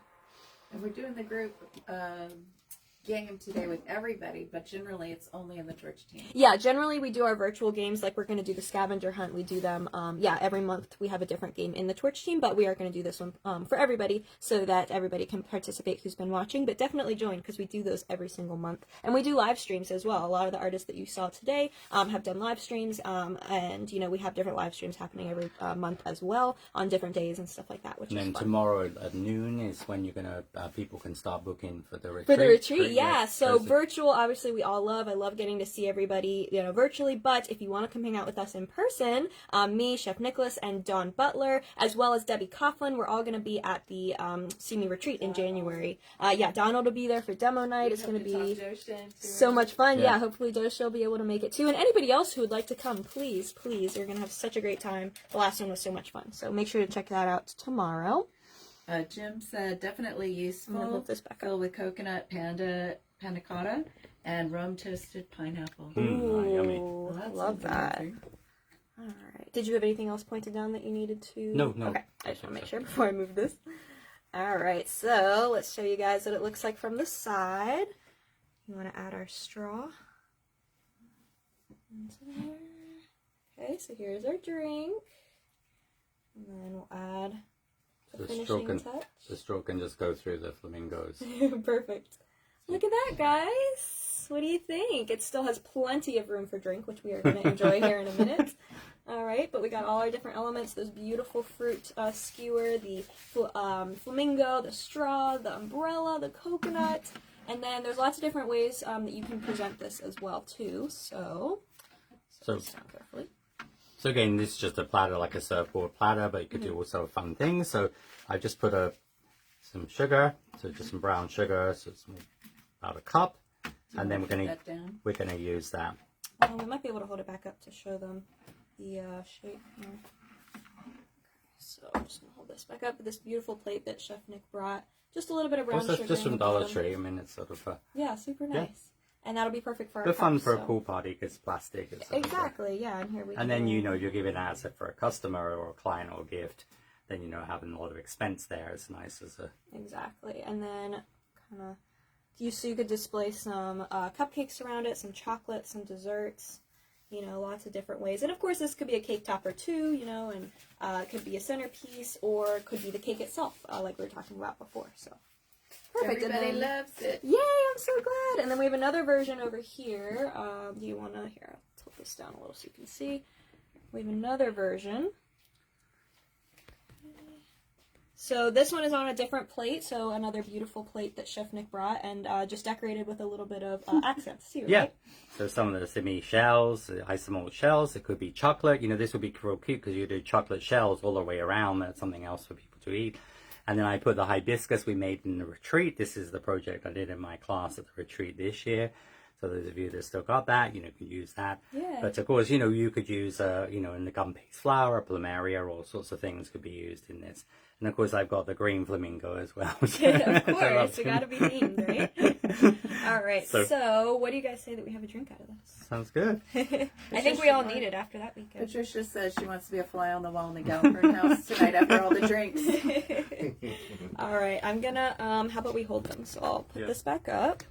And we're doing the group game today with everybody, but generally it's only in the Torch team. Yeah, generally we do our virtual games, like we're going to do the Scavenger Hunt. We do them, every month we have a different game in the Torch team, but we are going to do this one for everybody so that everybody can participate who's been watching. But definitely join, because we do those every single month. And we do live streams as well. A lot of the artists that you saw today have done live streams, and, you know, we have different live streams happening every month as well on different days and stuff like that, which is fun. And then tomorrow at noon is when you're going to, people can start booking for the retreat. For the retreat, yeah. So virtual, obviously, we all love. I love getting to see everybody, you know, virtually. But if you want to come hang out with us in person, me, Chef Nicholas, and Dawn Butler, as well as Debbie Coughlin, we're all going to be at the Simi retreat in January. Donald will be there for demo night. It's going to be so much fun. Yeah, hopefully Dosha will be able to make it too. And anybody else who would like to come, please, please. You're going to have such a great time. The last one was so much fun. So make sure to check that out tomorrow. Jim said definitely useful. I'm gonna hold this back up. Filled with coconut, panna cotta, and rum toasted pineapple. Yummy. Well, Love that. All right. Did you have anything else pointed down that you needed to? No. Okay. I just want to make sure before I move this. All right. So let's show you guys what it looks like from the side. You want to add our straw into there. Okay. So here's our drink, and then we'll add the finishing touch. The straw can just go through the flamingos. Perfect. Look at that, guys. What do you think? It still has plenty of room for drink, which we are going to enjoy here in a minute. All right, but we got all our different elements, those beautiful fruit skewer, the flamingo, the straw, the umbrella, the coconut, and then there's lots of different ways that you can present this as well, too. So down carefully. So again, this is just a platter, like a surfboard platter, but you could do also fun things. So I just put some sugar, so just some brown sugar, so it's about a cup, and then we're gonna use that. We might be able to hold it back up to show them the shape here. Okay, so I'm just gonna hold this back up with this beautiful plate that Chef Nick brought. Just a little bit of brown sugar. Just from Dollar Tree. I mean, it's sort of super nice. Yeah. And that'll be perfect for our cups, fun for so. a pool party, because plastic is exactly, yeah. And here we and then you're giving an asset for a customer or a client or a gift. Then having a lot of expense there is nice as a exactly. And then kind of you could display some cupcakes around it, some chocolate, some desserts. Lots of different ways. And of course, this could be a cake topper too. And it could be a centerpiece, or it could be the cake itself, like we were talking about before. So. Perfect. Everybody loves it. Yay, I'm so glad. And then we have another version over here. Do you want to, here, I'll tilt this down a little so you can see. We have another version. So this one is on a different plate, so another beautiful plate that Chef Nick brought, and just decorated with a little bit of accents too, right? Yeah. So some of the Simi shells, the isomalt shells, it could be chocolate. This would be real cute because you do chocolate shells all the way around. That's something else for people to eat. And then I put the hibiscus we made in the retreat. This is the project I did in my class at the retreat this year. So those of you that still got that, can use that. Yeah. But of course, you could use, in the gum paste flower, plumeria, all sorts of things could be used in this. And of course, I've got the green flamingo as well. Of course, we got to be themed, right? All right. So, what do you guys say that we have a drink out of this? Sounds good. I think we all need it after that weekend. Patricia says she wants to be a fly on the wall in the Galpern house tonight after all the drinks. All right, I'm gonna. How about we hold them? So I'll put this back up.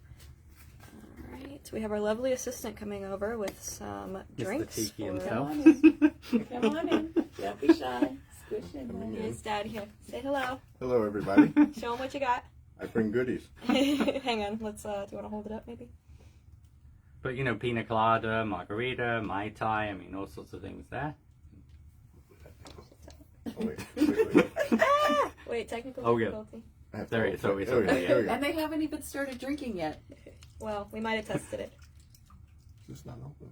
All right. So we have our lovely assistant coming over with some drinks. Come on in. Come on in. Don't be shy. Here's Dad here. Say hello. Hello, everybody. Show them what you got. I bring goodies. Hang on, let's, do you want to hold it up maybe? But you know, pina colada, margarita, Mai Tai, I mean, all sorts of things there. Oh, wait. Wait, technical Oh, yeah. difficulty. I have to There hold it is, so it. it's There we go, okay, there we go. And they haven't even started drinking yet. Well, we might have tested it. It's not open.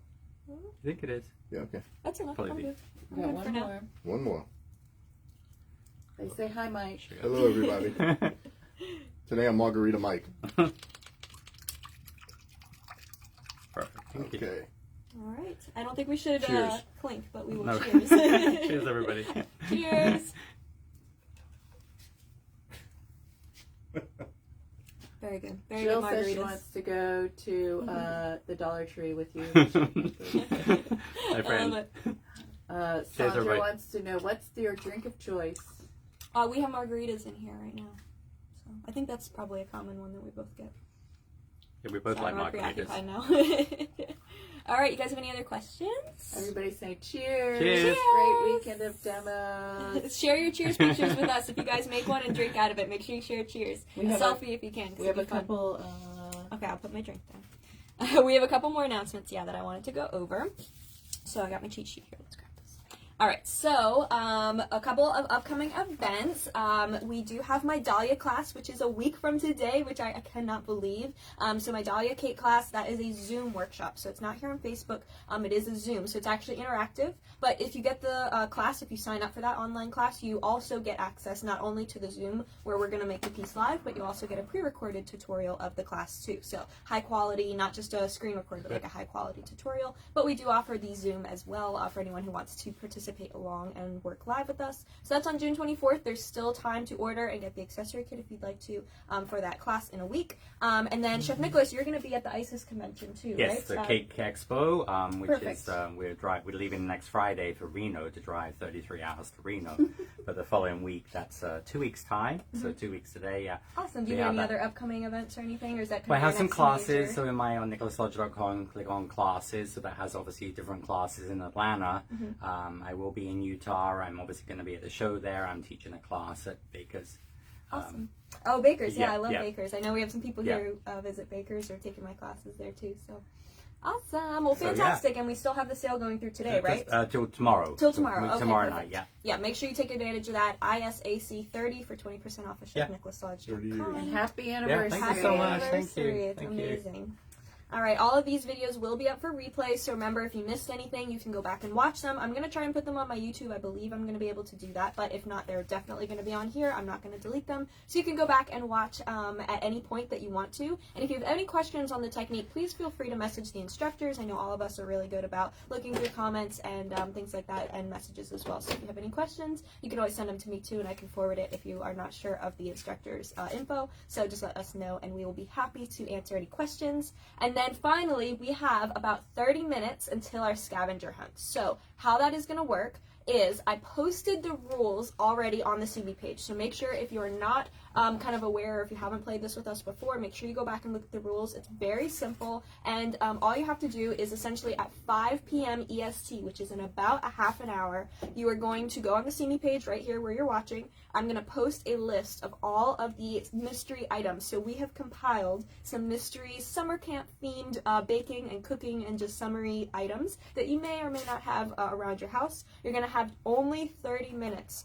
I think it is. Yeah, okay. That's enough. Probably I'm be. good. We got I'm good for one now. more. One more. They say hi, Mike. Hello, everybody. Today I'm Margarita Mike. Perfect. Thank you. Okay. All right. I don't think we should Cheers. clink, but we will No. cheers. Cheers, everybody. Cheers. Very good. Very Jill good says she margaritas. wants to go to the Dollar Tree with you. My friend. it. Sandra everybody. wants to know, what's your drink of choice? We have margaritas in here right now. So I think that's probably a common one that we both get. Yeah, we both So like I'm margaritas. preoccupied now. All right, you guys have any other questions? Everybody say cheers. Cheers. Great weekend of demos. Share your cheers pictures with us. If you guys make one and drink out of it, make sure you share cheers. We A have selfie if you can. 'cause We have it'd a be fun. couple. Okay, I'll put my drink down. We have a couple more announcements, that I wanted to go over. So I got my cheat sheet here. Let's grab this. All right, so a couple of upcoming events. We do have my Dahlia class, which is a week from today, which I cannot believe. So my Dahlia cake class, that is a Zoom workshop. So it's not here on Facebook. It is a Zoom, so it's actually interactive. But if you get the class, if you sign up for that online class, you also get access not only to the Zoom, where we're going to make the piece live, but you also get a pre-recorded tutorial of the class too. So high quality, not just a screen record, but like a high quality tutorial. But we do offer the Zoom as well for anyone who wants to participate along and work live with us. So that's on June 24th. There's still time to order and get the accessory kit if you'd like to for that class in a week. And then Chef Nicholas, you're going to be at the ISIS convention too, Yes, right? the Cake Expo, which perfect. is we're leaving next Friday for Reno to drive 33 hours to Reno. But the following week, that's 2 weeks time. So 2 weeks today, yeah. Awesome. Do you Yeah, have any that- other upcoming events or anything, or is that kind Well, I of have your some next classes, major? so in my on nicholaslodge.com, click on classes, so that has obviously different classes in Atlanta. I will be in Utah. I'm obviously going to be at the show there. I'm teaching a class at Baker's. Awesome. Oh, Baker's. Yeah, yeah, I love yeah. Baker's. I know we have some people Yeah. here who visit Baker's or taking my classes there too. So awesome. Well, So, yeah. fantastic. And we still have the sale going through today, right? Till tomorrow. Till tomorrow. Okay, tomorrow perfect. night, yeah. Yeah, make sure you take advantage of that. ISAC 30 for 20% off at Yeah. chefnicholaslodge.com. And happy Yeah, anniversary. thank you so much. Thank you. Anniversary. It's Thank you. amazing. All right, all of these videos will be up for replay, so remember, if you missed anything, you can go back and watch them. I'm going to try and put them on my YouTube. I believe I'm going to be able to do that, but if not, they're definitely going to be on here. I'm not going to delete them, so you can go back and watch at any point that you want to. And if you have any questions on the technique, please feel free to message the instructors. I know all of us are really good about looking through comments and things like that, and messages as well. So if you have any questions, you can always send them to me too, and I can forward it if you are not sure of the instructor's info. So just let us know, and we will be happy to answer any questions. And then finally, we have about 30 minutes until our scavenger hunt. So how that is going to work is I posted the rules already on the Simi page. So make sure if you're not kind of aware, or if you haven't played this with us before, make sure you go back and look at the rules. It's very simple, and all you have to do is essentially at 5 p.m. EST, which is in about a half an hour, you are going to go on the Simi page right here where you're watching. I'm going to post a list of all of the mystery items. So we have compiled some mystery summer camp themed baking and cooking and just summery items that you may or may not have around your house. You're going to have only 30 minutes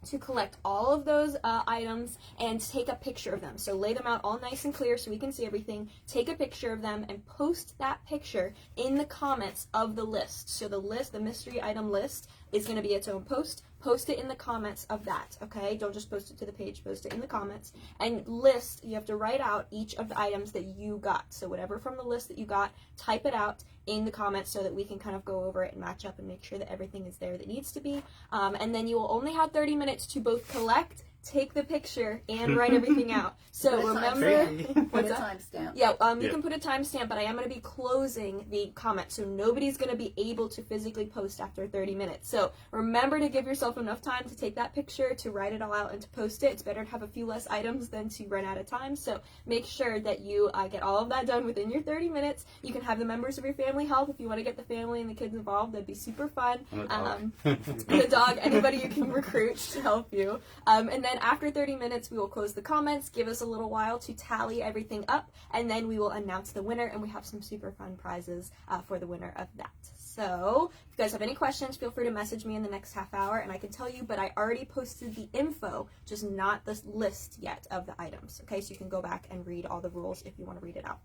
to collect all of those items and take a picture of them. So lay them out all nice and clear so we can see everything. Take a picture of them and post that picture in the comments of the list. So the list, the mystery item list, is going to be its own post. Post it in the comments of that, okay? Don't just post it to the page, post it in the comments. And list, you have to write out each of the items that you got. So whatever from the list that you got, type it out in the comments so that we can kind of go over it and match up and make sure that everything is there that needs to be. And then you will only have 30 minutes to both collect, take the picture, and write everything out. So Put a remember, Put what's a that? timestamp. Yeah, you Yeah. can put a timestamp, but I am going to be closing the comments, so nobody's going to be able to physically post after 30 minutes. So remember to give yourself enough time to take that picture, to write it all out, and to post it. It's better to have a few less items than to run out of time, so make sure that you get all of that done within your 30 minutes. You can have the members of your family help if you want to get the family and the kids involved. That'd be super fun. And the dog. The dog, anybody you can recruit to help you. And then after 30 minutes, we will close the comments, give us a little while to tally everything up, and then we will announce the winner, and we have some super fun prizes for the winner of that. So, if you guys have any questions, feel free to message me in the next half hour, and I can tell you, but I already posted the info, just not the list yet of the items, okay? So you can go back and read all the rules if you want to read it out.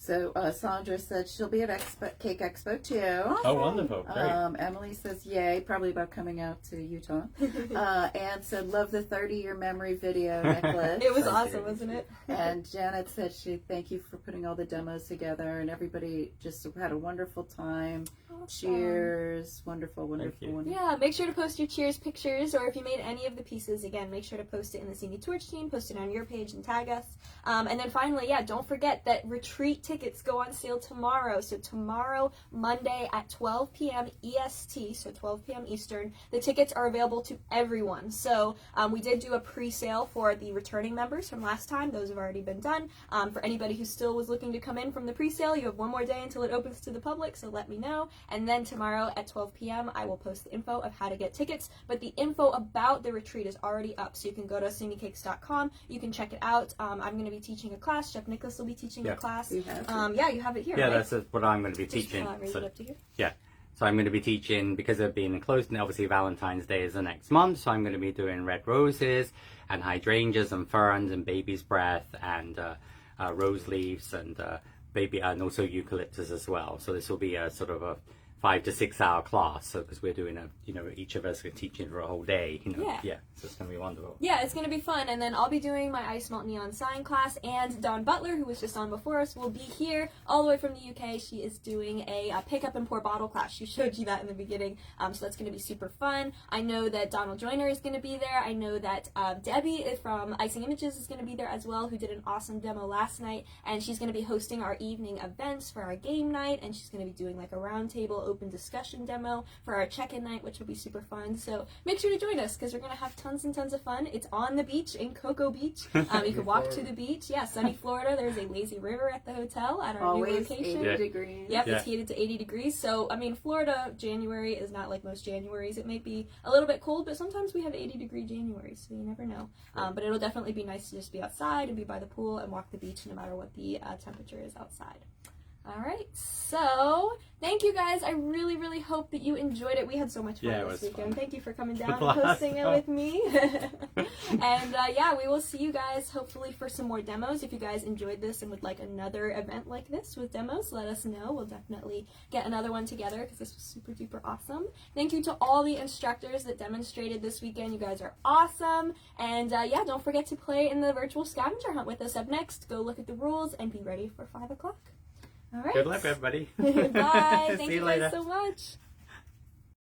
So Sandra said she'll be at Cake Expo too. Oh, wonderful. Great. Emily says yay, probably about coming out to Utah. Anne said love the 30-year memory video necklace. It was awesome, wasn't it? And Janet said thank you for putting all the demos together, and everybody just had a wonderful time. Awesome. Cheers. Wonderful, wonderful, wonderful. Yeah, make sure to post your cheers pictures, or if you made any of the pieces, again, make sure to post it in the Simi Torch team, post it on your page and tag us. And then finally, yeah, don't forget that retreat tickets go on sale tomorrow. So tomorrow, Monday at 12 p.m. EST, so 12 p.m. Eastern, the tickets are available to everyone. So we did do a pre-sale for the returning members from last time. Those have already been done. For anybody who still was looking to come in from the pre-sale, you have one more day until it opens to the public, so let me know. And then tomorrow at 12 p.m. I will post the info of how to get tickets, but the info about the retreat is already up, so you can go to simicakes.com. You can check it out. I'm going to be teaching a class. Chef Nicholas will be teaching a class. You have Yeah, you have it here. Yeah, right? that's what I'm going to be teaching. Raise So, it up to here. yeah. So I'm going to be teaching, because of being enclosed, and obviously Valentine's Day is the next month, so I'm going to be doing red roses and hydrangeas and ferns and baby's breath and rose leaves and and also eucalyptus as well. So this will be a sort of a 5 to 6 hour class, so because we're doing each of us are teaching for a whole day, so it's gonna be wonderful. Yeah, it's gonna be fun, and then I'll be doing my Ice Melt Neon Sign class, and Dawn Butler, who was just on before us, will be here all the way from the UK. She is doing a pick up and pour bottle class. She showed you that in the beginning, so that's gonna be super fun. I know that Donald Joyner is gonna be there. I know that Debbie from Icing Images is gonna be there as well, who did an awesome demo last night, and she's gonna be hosting our evening events for our game night, and she's gonna be doing like a roundtable open discussion demo for our check-in night, which will be super fun. So make sure to join us, because we're going to have tons and tons of fun. It's on the beach in Cocoa Beach. You can walk to the beach. Yeah, sunny Florida. There's a lazy river at the hotel at our new location. 80 degrees. Yep, it's heated to 80 degrees. So, I mean, Florida, January is not like most Januaries. It may be a little bit cold, but sometimes we have 80-degree Januaries, so you never know. But it'll definitely be nice to just be outside and be by the pool and walk the beach no matter what the temperature is outside. Alright, so thank you guys. I really, really hope that you enjoyed it. We had so much fun this weekend. Thank you for coming down and hosting it with me. And yeah, we will see you guys hopefully for some more demos. If you guys enjoyed this and would like another event like this with demos, let us know. We'll definitely get another one together, because this was super duper awesome. Thank you to all the instructors that demonstrated this weekend. You guys are awesome. And yeah, don't forget to play in the virtual scavenger hunt with us up next. Go look at the rules and be ready for 5 o'clock. All right. Good luck, everybody. Bye. Thank See you you later. guys so much.